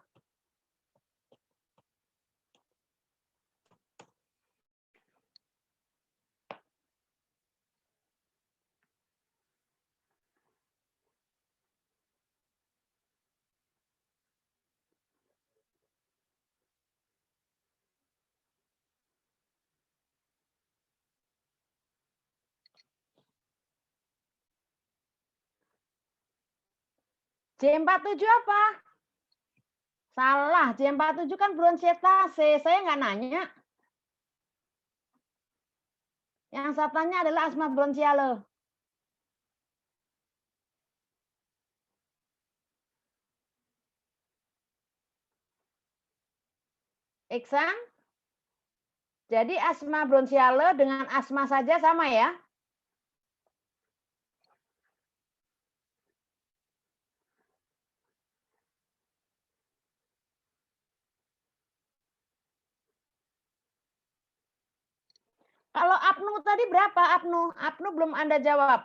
J47 apa? Salah, J47 kan bronsietase. Saya nggak nanya. Yang saya tanya adalah asma bronchiale. Iksan? Jadi asma bronchiale dengan asma saja sama ya? Kalau apnu tadi berapa apnu? Apnu belum Anda jawab.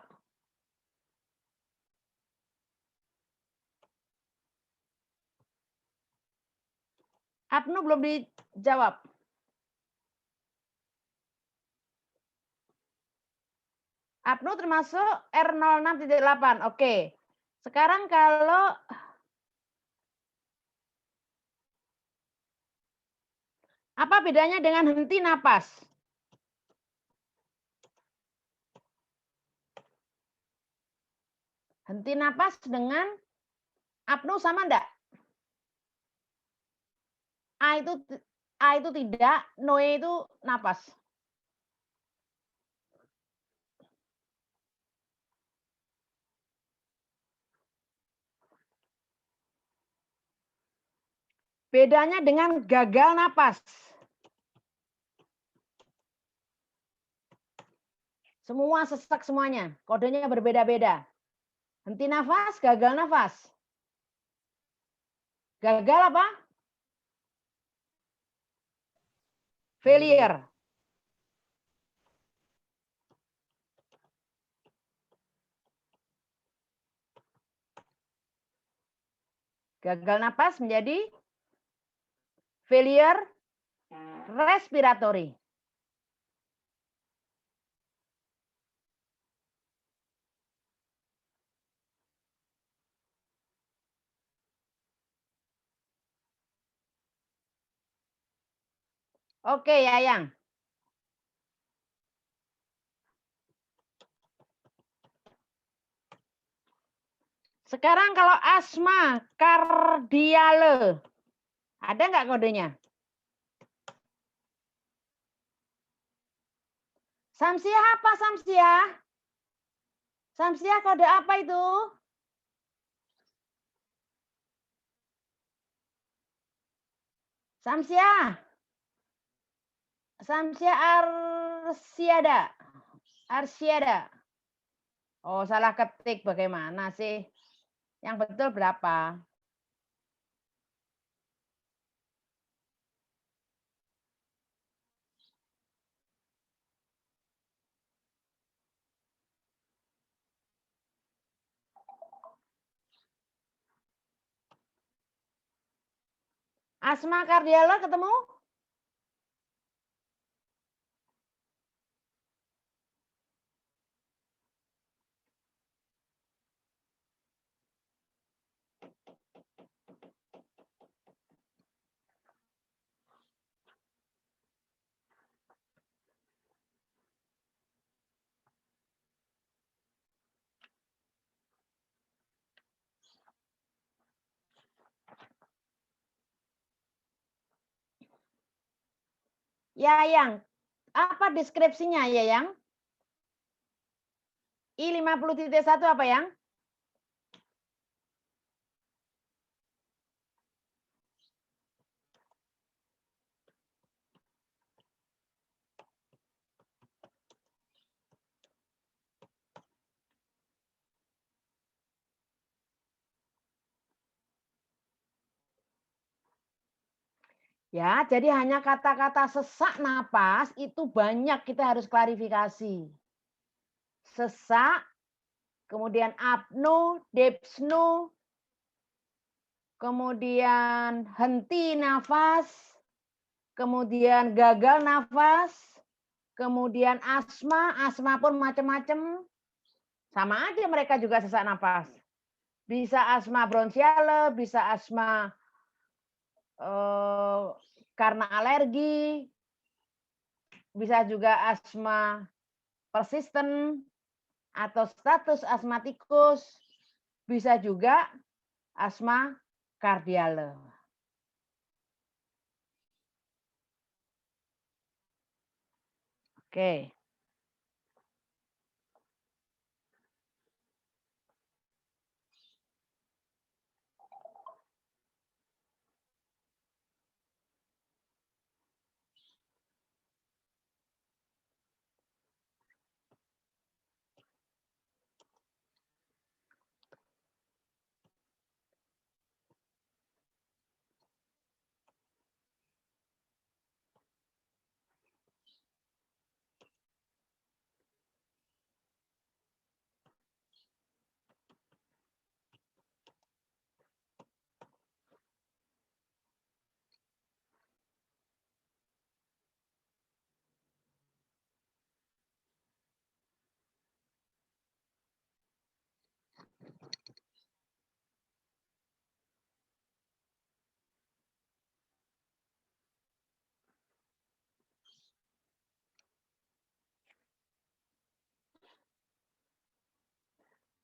Apnu belum dijawab. Apnu termasuk R06.8. Oke. Sekarang kalau apa bedanya dengan henti napas? Henti napas dengan apnu sama enggak? A itu tidak, noe itu napas. Bedanya dengan gagal napas. Semua sesak semuanya, kodenya berbeda-beda. Henti nafas, gagal nafas. Gagal apa? Failure. Gagal napas menjadi failure respiratory. Oke, Yayang. Sekarang kalau asma kardiale, ada nggak kodenya? Samsiah apa Samsiah? Samsiah kode apa itu? Samsiah. Samsiah Arsiada. Arsiada. Oh, salah ketik bagaimana sih? Yang betul berapa? Asma kardiale ketemu? Yayang, apa deskripsinya Yayang? I50.1 apa yang? Ya, jadi hanya kata-kata sesak napas itu banyak kita harus klarifikasi. Sesak, kemudian apno, depsno, kemudian henti nafas, kemudian gagal nafas, kemudian asma pun macam-macam. Sama aja mereka juga sesak nafas. Bisa asma bronsiale, bisa asma karena alergi, bisa juga asma persisten atau status asmatikus, bisa juga asma kardiale. Oke.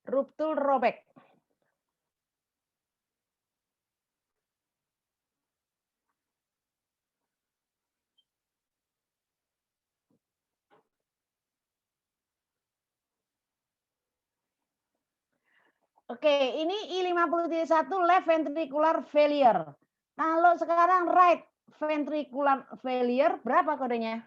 Ruptul robek. Oke, ini I50.1 left ventricular failure. Kalau sekarang right ventricular failure, berapa kodenya?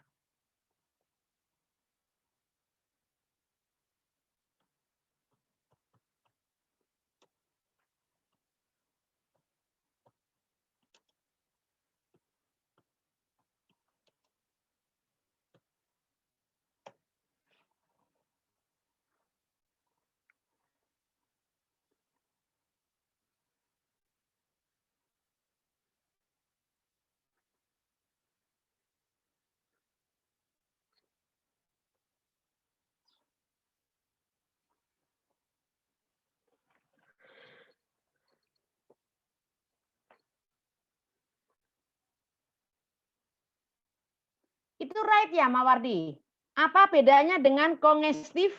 Itu right ya, Mawardi? Apa bedanya dengan kongestif?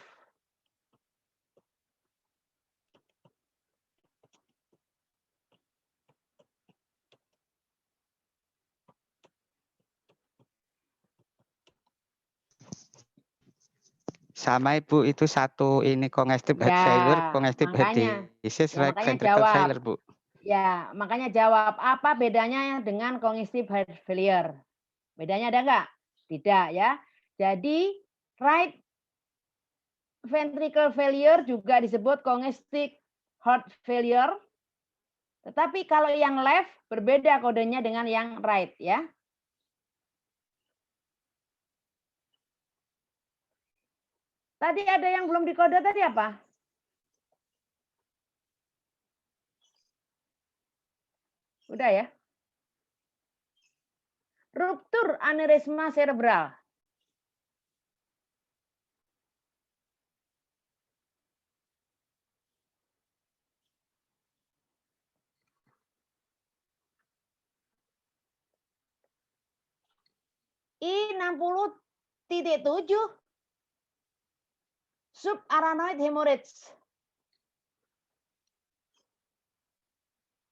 Sama Ibu, itu satu ini congestive heart Ya, failure, congestive heart makanya. disease, Ya, right makanya ventricle jawab. failure, Bu. Ya, makanya jawab. Apa bedanya dengan congestive heart failure? Bedanya ada nggak? Tidak ya. Jadi right ventricle failure juga disebut congestive heart failure. Tetapi kalau yang left berbeda kodenya dengan yang right ya. Tadi ada yang belum dikode tadi apa? Udah ya. Ruptur aneurisma cerebral. I60.7 subarachnoid hemorrhage.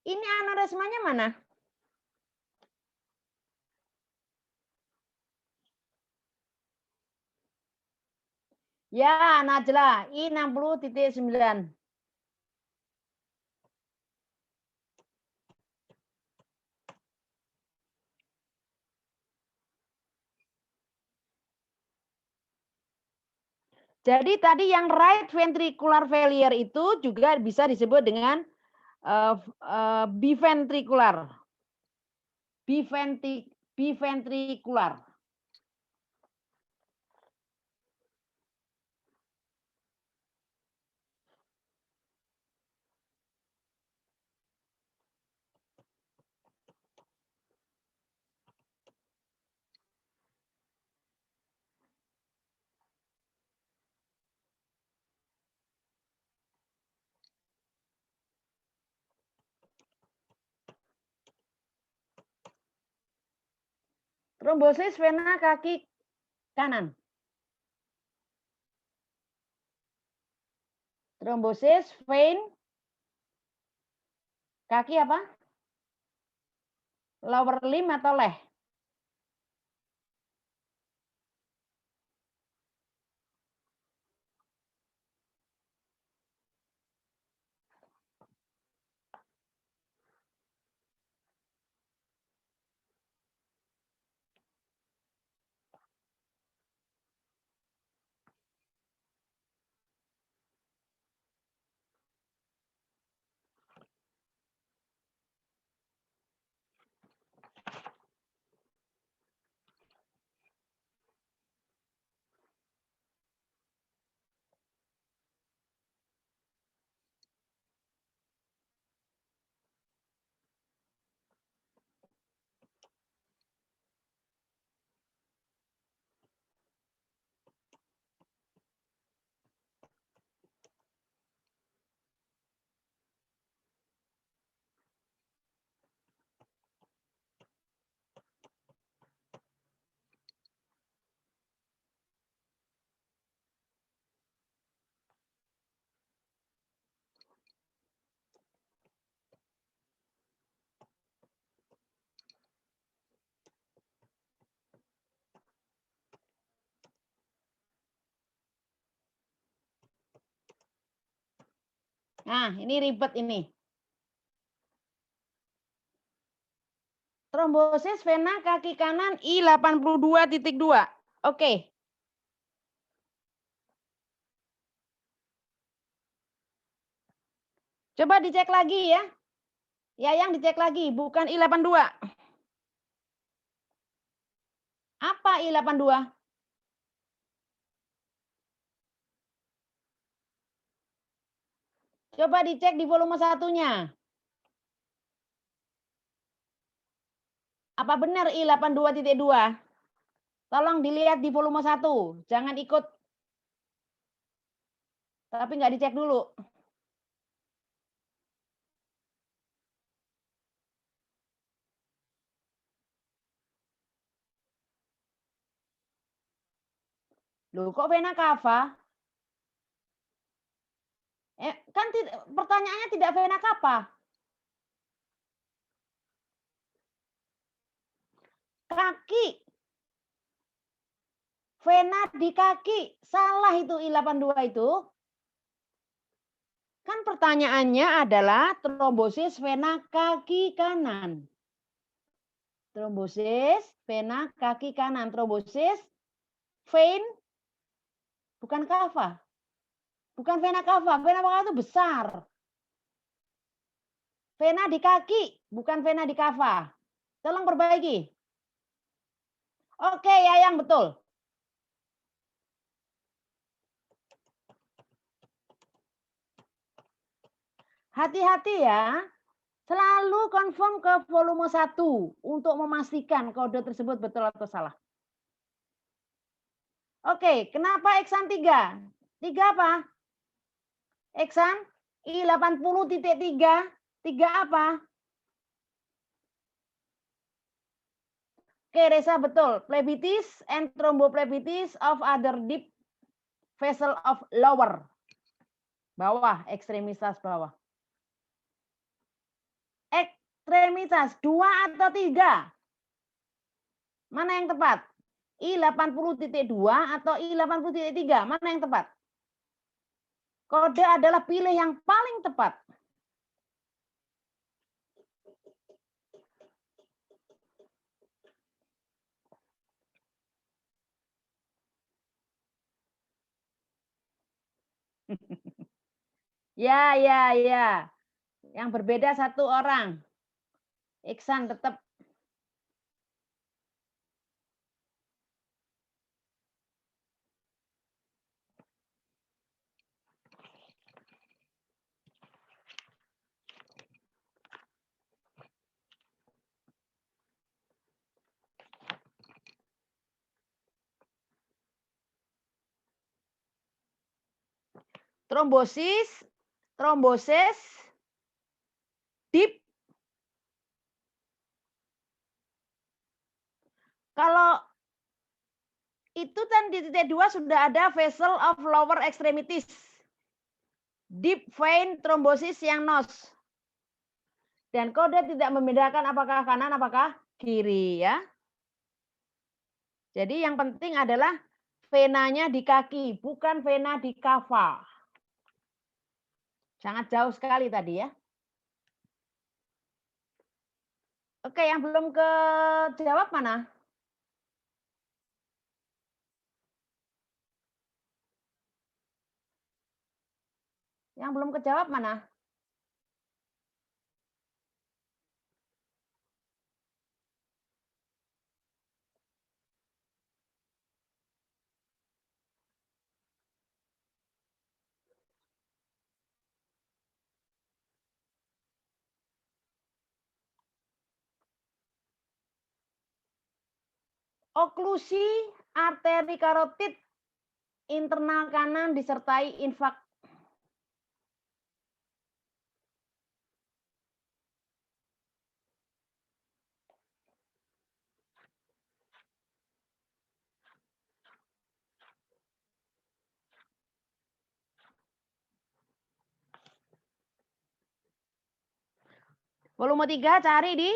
Ini aneurismanya mana? Ya, Najla, I60.9. Jadi tadi yang right ventricular failure itu juga bisa disebut dengan biventricular. Biventricular. Trombosis vena kaki kanan. Trombosis vein kaki apa? Lower limb atau leh? Nah, ini ribet ini. Trombosis vena kaki kanan I82.2. Oke. Coba dicek lagi ya. Ya, yang dicek lagi, bukan I82. Apa I82? Coba dicek di volume satunya. Apa benar I82.2? Tolong dilihat di volume 1. Jangan ikut. Tapi nggak dicek dulu. Loh, kok vena cava? Kan pertanyaannya tidak vena cava. Kaki. Vena di kaki. Salah itu I82 itu. Kan pertanyaannya adalah trombosis vena kaki kanan. Trombosis vena kaki kanan. Trombosis vein bukan cava. Bukan vena cava. Vena cava itu besar. Vena di kaki, bukan vena di cava. Tolong perbaiki. Oke, Yayang betul. Hati-hati ya. Selalu confirm ke volume 1 untuk memastikan kode tersebut betul atau salah. Oke, kenapa eksan 3? 3 apa? Eksan I80.3. 3 apa? Oke, Reza betul. Phlebitis and thrombophlebosis of other deep vessel of lower. Bawah, ekstremitas bawah. Ekstremitas 2 atau 3? Mana yang tepat? I80.2 atau I80.3? Mana yang tepat? Kode adalah pilih yang paling tepat. Ya. Yang berbeda 1 orang. Iksan tetap. Trombosis deep. Kalau itu kan di titik 2 sudah ada vessel of lower extremities. Deep vein thrombosis yang NOS. Dan kode tidak membedakan apakah kanan apakah kiri ya. Jadi yang penting adalah venanya di kaki, bukan vena di cava. Sangat jauh sekali tadi ya. Oke, yang belum kejawab mana? Yang belum kejawab mana? Oklusi arteri karotid internal kanan disertai infak. Volume 3 cari di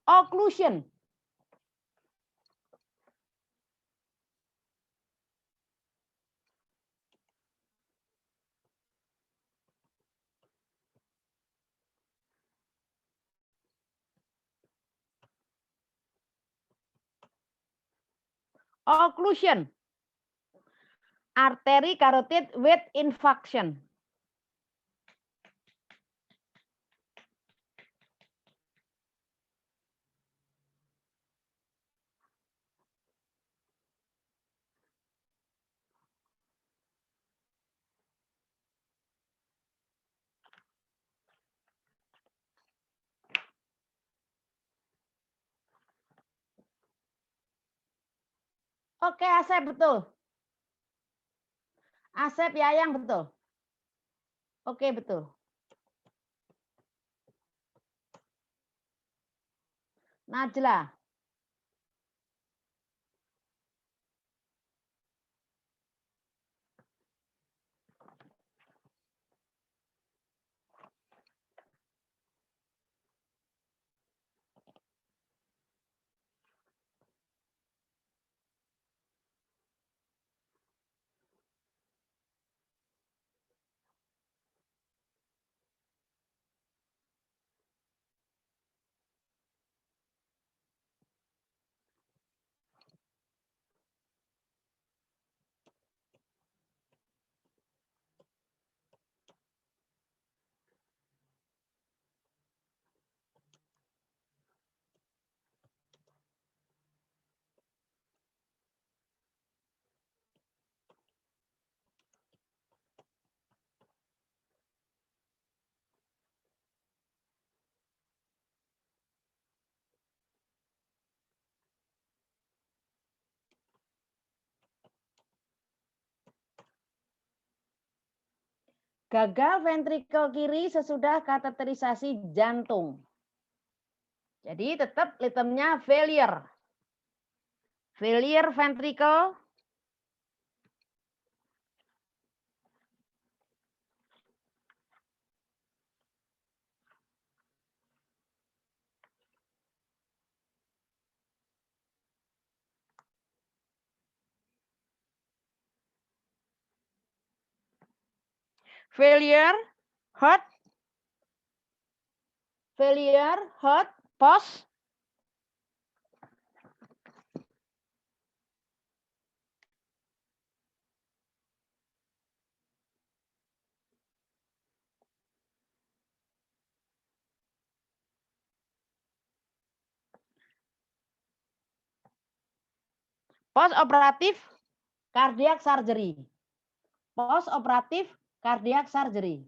occlusion. Occlusion. Arteri carotid with infarction. Oke, Asep betul. Asep Yayang betul. Oke, betul. Najla. gagal ventrikel kiri sesudah kateterisasi jantung. Jadi tetap itemnya failure. Failure ventricle. Failure heart. Failure heart post. Post operatif cardiac surgery. Post operatif cardiac surgery.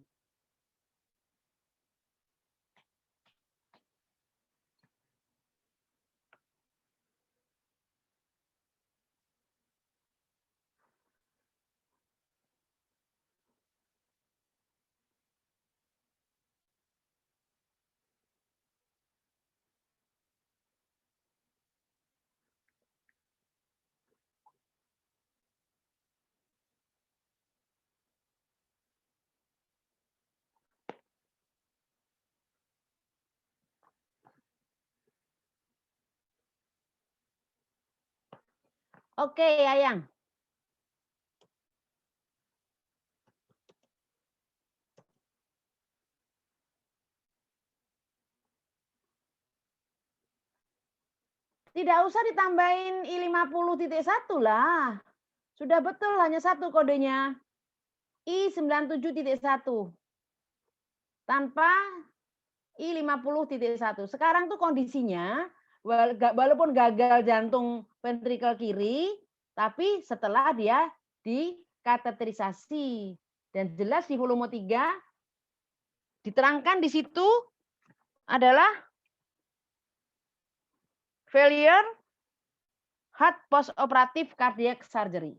Oke, Ayang. Tidak usah ditambahin I50.1 lah. Sudah betul hanya satu kodenya. I97.1. Tanpa I50.1. Sekarang tuh kondisinya walaupun gagal jantung ventrikel kiri, tapi setelah dia dikateterisasi. Dan jelas di volume 3 diterangkan di situ adalah failure heart post operative cardiac surgery.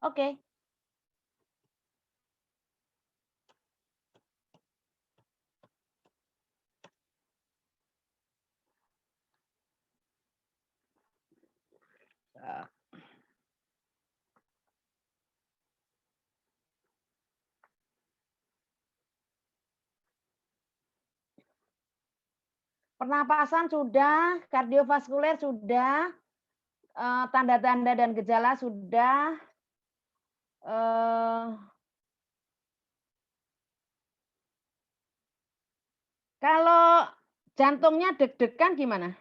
Oke. Pernapasan sudah, kardiovaskuler sudah, tanda-tanda dan gejala sudah, kalau jantungnya deg-degan gimana?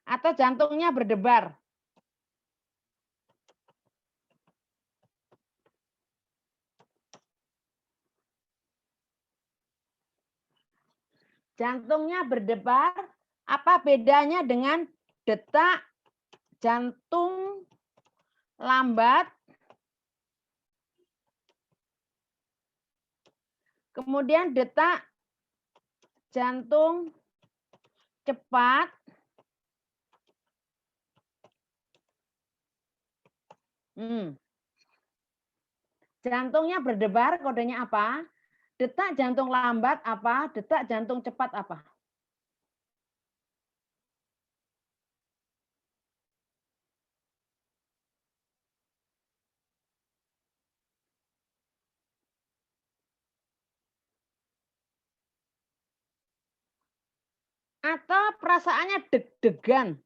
Atau jantungnya berdebar? Jantungnya berdebar, apa bedanya dengan detak jantung lambat, kemudian detak jantung cepat, jantungnya berdebar, kodenya apa? Detak jantung lambat apa? Detak jantung cepat apa? Atau perasaannya deg-degan?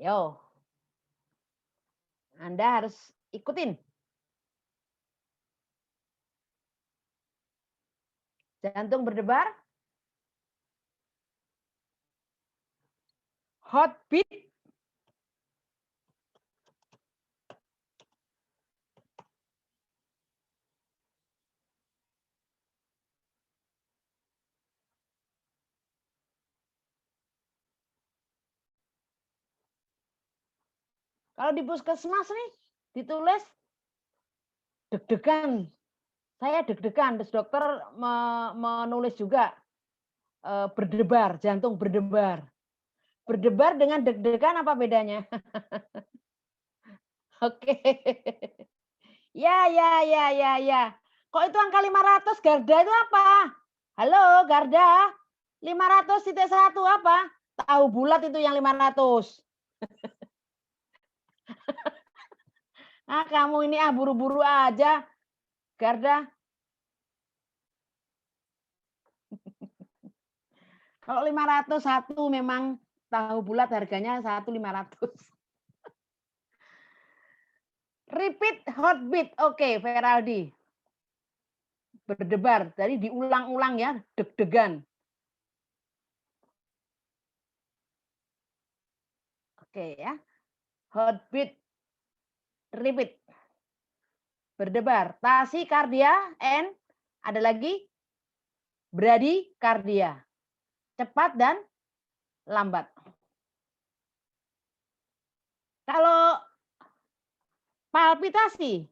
Yo. Anda harus ikutin. Jantung berdebar. Heartbeat. Kalau di puskesmas nih ditulis deg-degan. Saya deg-degan, terus dokter menulis juga berdebar, jantung berdebar. Berdebar dengan deg-degan apa bedanya? Oke. Ya. Kok itu angka 500 Garda itu apa? Halo Garda. 500,1 apa? Tahu bulat itu yang 500. Kamu ini buru-buru aja. Garda. Kalau 501 memang tahu bulat harganya 1.500. Repeat heartbeat. Oke, Feraldi. Berdebar. Jadi diulang-ulang ya, deg-degan. Oke ya. Heartbeat. Repeat. Berdebar. Tasikardia and ada lagi bradikardia. Cepat dan lambat. Kalau palpitasi,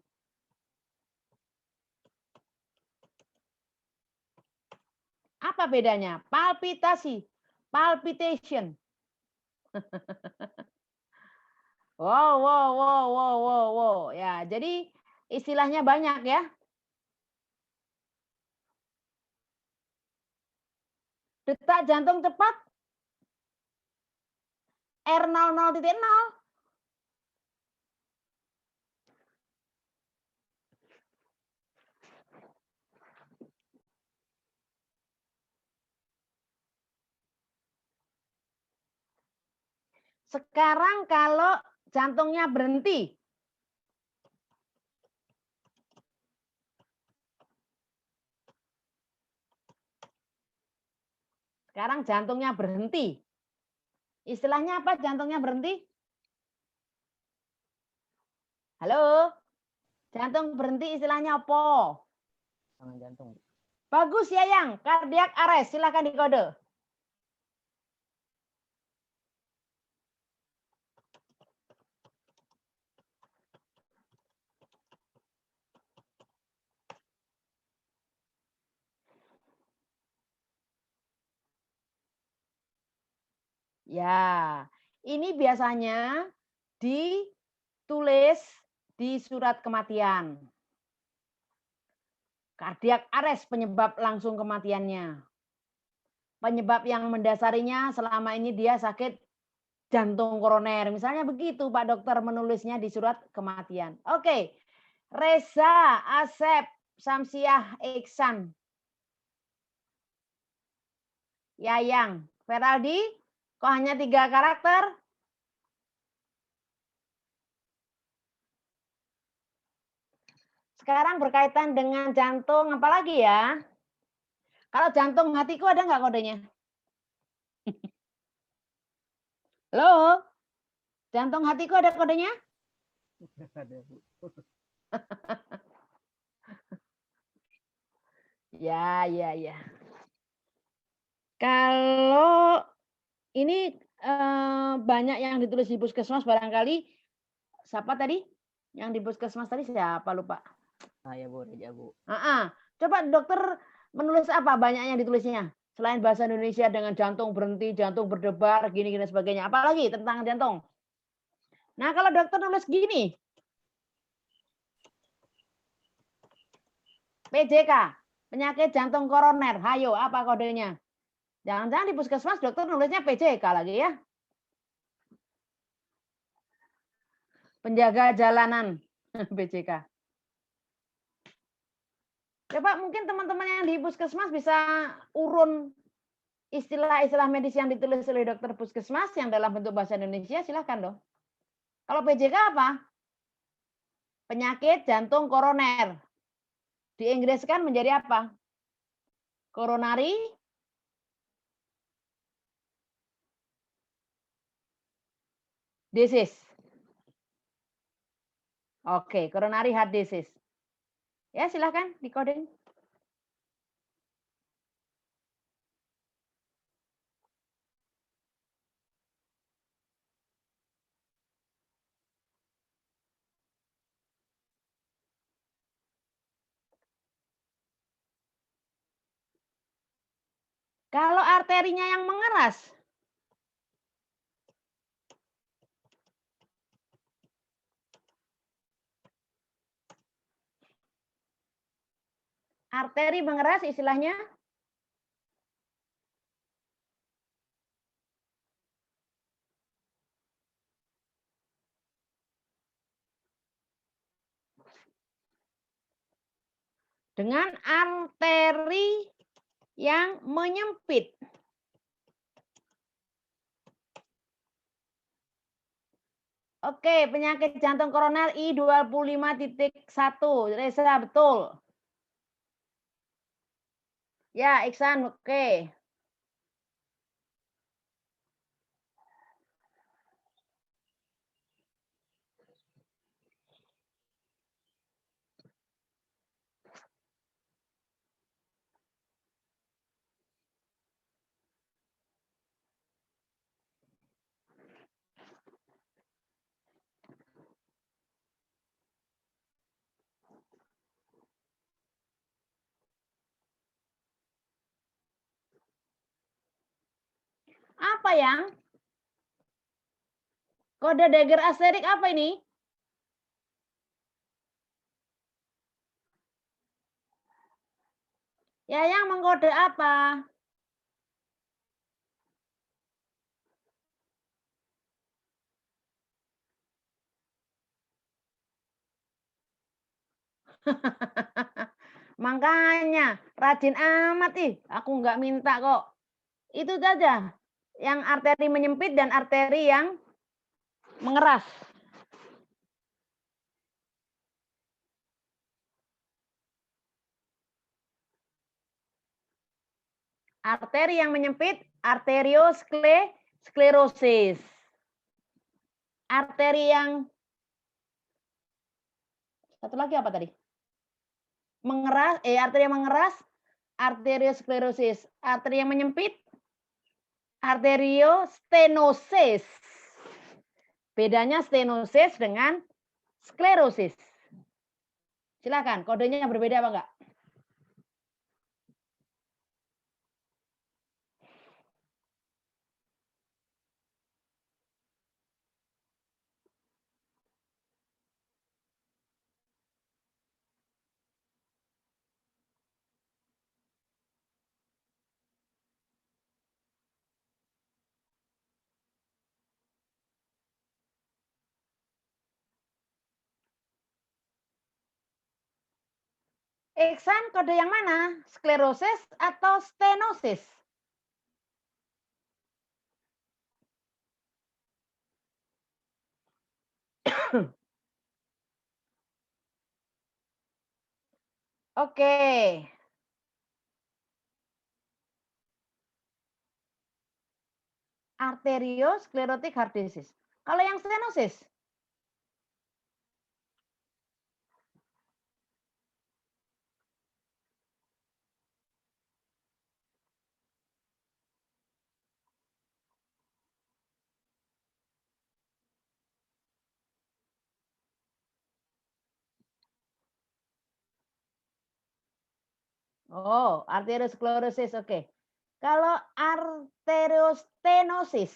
apa bedanya? Palpitasi, palpitation. Wow. Ya, jadi istilahnya banyak ya. Detak jantung cepat, R00.0. Sekarang kalau jantungnya berhenti. Sekarang jantungnya berhenti. Istilahnya apa jantungnya berhenti? Halo? Jantung berhenti istilahnya apa? Tangan jantung. Bagus ya yang, cardiac arrest. Silakan dikode. Ya, ini biasanya ditulis di surat kematian. Cardiac arrest penyebab langsung kematiannya. Penyebab yang mendasarinya selama ini dia sakit jantung koroner. Misalnya begitu Pak Dokter menulisnya di surat kematian. Oke, Reza, Asep, Samsiah, Iksan, Yayang, Feraldi, kok hanya 3 karakter? Sekarang berkaitan dengan jantung, apalagi ya? Kalau jantung hatiku ada nggak kodenya? Halo? Jantung hatiku ada kodenya? Ada, Bu. Ya. Kalau ini banyak yang ditulis di puskesmas barangkali. Siapa tadi? Yang di puskesmas tadi siapa lupa? Ya Bu, Reja Bu. Coba dokter menulis apa banyak yang ditulisnya? Selain bahasa Indonesia dengan jantung berhenti, jantung berdebar, gini-gini sebagainya. Apalagi tentang jantung? Nah, kalau dokter nulis gini. PJK, penyakit jantung koroner. Hayo, apa kodenya? Jangan-jangan di puskesmas dokter nulisnya PJK lagi ya. Penjaga jalanan, PJK. Coba mungkin teman-teman yang di puskesmas bisa urun istilah-istilah medis yang ditulis oleh dokter puskesmas yang dalam bentuk bahasa Indonesia, silahkan dong. Kalau PJK apa? Penyakit jantung koroner. Diinggriskan menjadi apa? Coronary disease. Oke, coronary heart disease. Ya, silahkan dikoding. Kalau arterinya yang mengeras, Arteri mengeras istilahnya? Dengan arteri yang menyempit. Oke, penyakit jantung koroner I25.1. Reza, betul. Ya, Iksan, oke. Apa yang? Kode dagger asterik apa ini? Ya, yang mengkode apa? Makanya rajin amat aku nggak minta kok. Itu saja. Yang arteri menyempit dan arteri yang mengeras. Arteri yang menyempit, arteriosklerosis. Arteri yang satu lagi apa tadi? Mengeras, arteri yang mengeras, arteriosklerosis. Arteri yang menyempit, arteriostenosis. Bedanya stenosis dengan sklerosis. Silakan, kodenya yang berbeda apa enggak? Iksan, kode yang mana? Sklerosis atau stenosis? Oke. Arteriosklerotic heart disease. Kalau yang stenosis? Oh, arteriosklerosis, oke. Kalau arteriostenosis?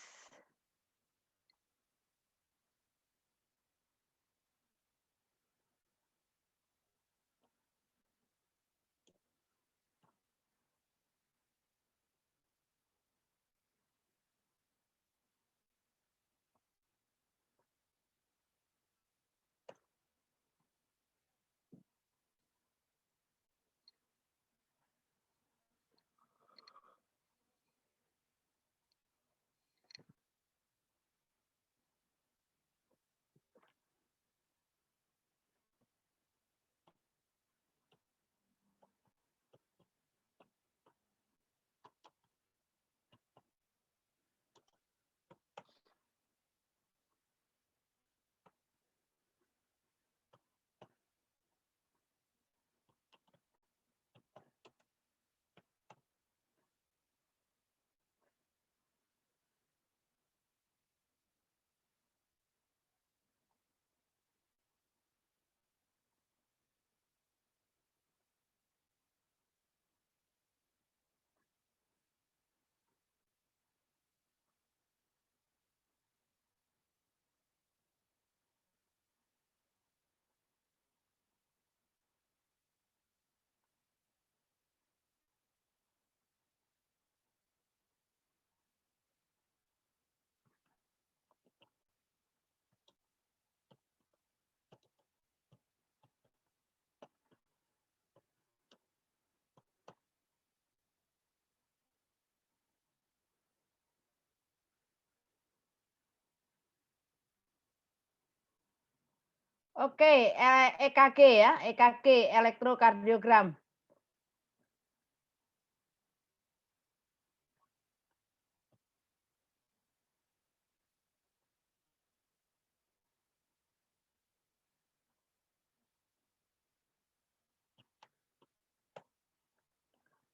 Oke, EKG ya, EKG elektrokardiogram.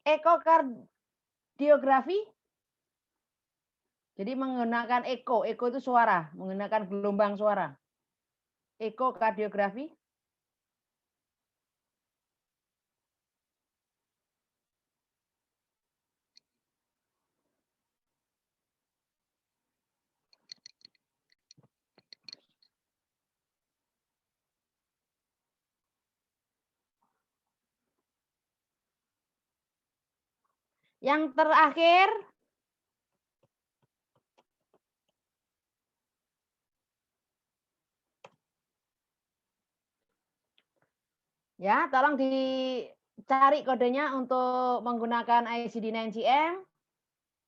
Ekokardiografi. Jadi menggunakan eko itu suara, menggunakan gelombang suara. Ekokardiografi. Yang terakhir, ya, tolong dicari kodenya untuk menggunakan ICD-9-CM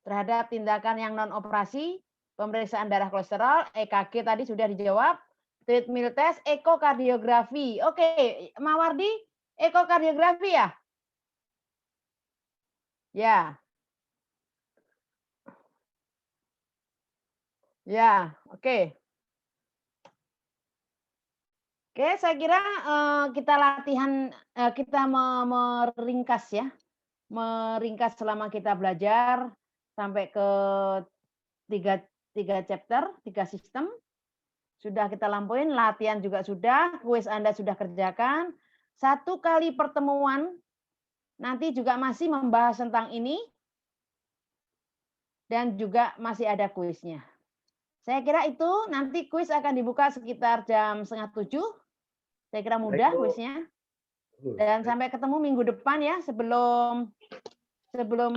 terhadap tindakan yang non operasi, pemeriksaan darah kolesterol, EKG tadi sudah dijawab, treadmill test, ekokardiografi. Oke, Mawardi, ekokardiografi ya? Ya. Ya, oke. Oke, saya kira kita latihan, kita meringkas ya. Meringkas selama kita belajar sampai ke tiga chapter, 3 sistem. Sudah kita lampuin, latihan juga sudah, kuis Anda sudah kerjakan. 1 kali pertemuan, nanti juga masih membahas tentang ini. Dan juga masih ada kuisnya. Saya kira itu nanti kuis akan dibuka sekitar jam 6:30. Saya kira mudah kuisnya. Dan sampai ketemu minggu depan ya, sebelum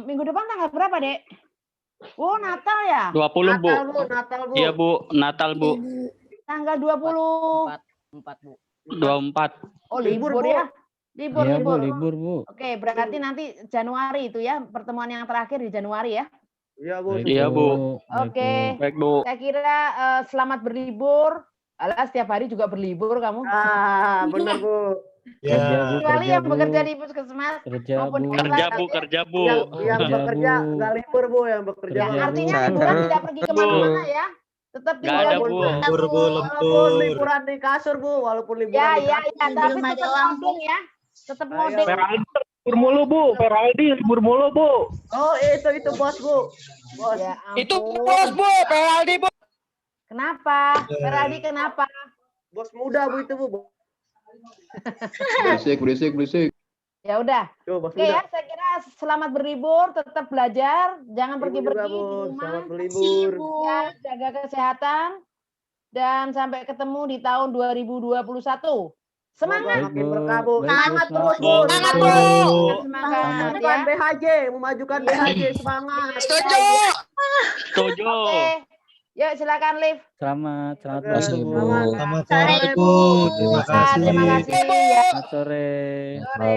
minggu depan tanggal berapa, Dek? Oh, Natal ya? 20, Bu. Natal, Bu. Iya, Bu. Natal, Bu. Tanggal 24. 24. Oh, libur ya? Libur. Iya, Bu, libur, Bu. Oke, berarti nanti Januari itu ya, pertemuan yang terakhir di Januari ya? Iya, Bu. Iya, Bu. Oke. Baik, Bu. Saya kira selamat berlibur. Alah, setiap hari juga berlibur kamu. Benar, Bu. Kerja, Bu. Kecuali Kerja, yang Bu. bekerja di puskesmas Kerja, maupun Bu. di Kerja, kelas Bu. aja. Kerja, Bu. Yang Kerja, bekerja Bu. nggak libur, Bu. Yang bekerja. Ya, Kerja, artinya Bu. liburan tidak pergi kemana-mana ya. Tetap Nggak tinggal ada, di Bu. rumah. Lembur, Bu, Walaupun lembur. liburan di kasur, Bu. Walaupun liburan Ya, di ya, kasur. ya. Di Tapi rumah tetap doang, ngoding ya. Tetap Ayo. ngoding. Feraldi libur mulu, Bu. Feraldi libur mulu, Bu. Oh, itu bos, Bu. Bos. Ya Itu ampun. bos, Bu. Feraldi, Bu. Kenapa? Feraldi kenapa? Bos muda, Bu, itu, Bu. Berisik. Ya udah. Tuh, bos Oke muda. ya, saya kira selamat berlibur, tetap belajar, jangan Ibu pergi-pergi juga, Bu. di rumah. Selamat berlibur. Ya, jaga kesehatan dan sampai ketemu di tahun 2021. Semangat. Makin berkah, Bu. Baik, Bu. Semangat terus, Bu. Semangat, Bu. Semangat Memajukan ya. BHJ, memajukan BHJ, semangat. Setuju. Oke. Yuk silakan live. Selamat Oke, pagi, Bu. selamat. Selamat Sore, sore, Bu. Terima kasih. Terima kasih ya. Selamat sore. Sore.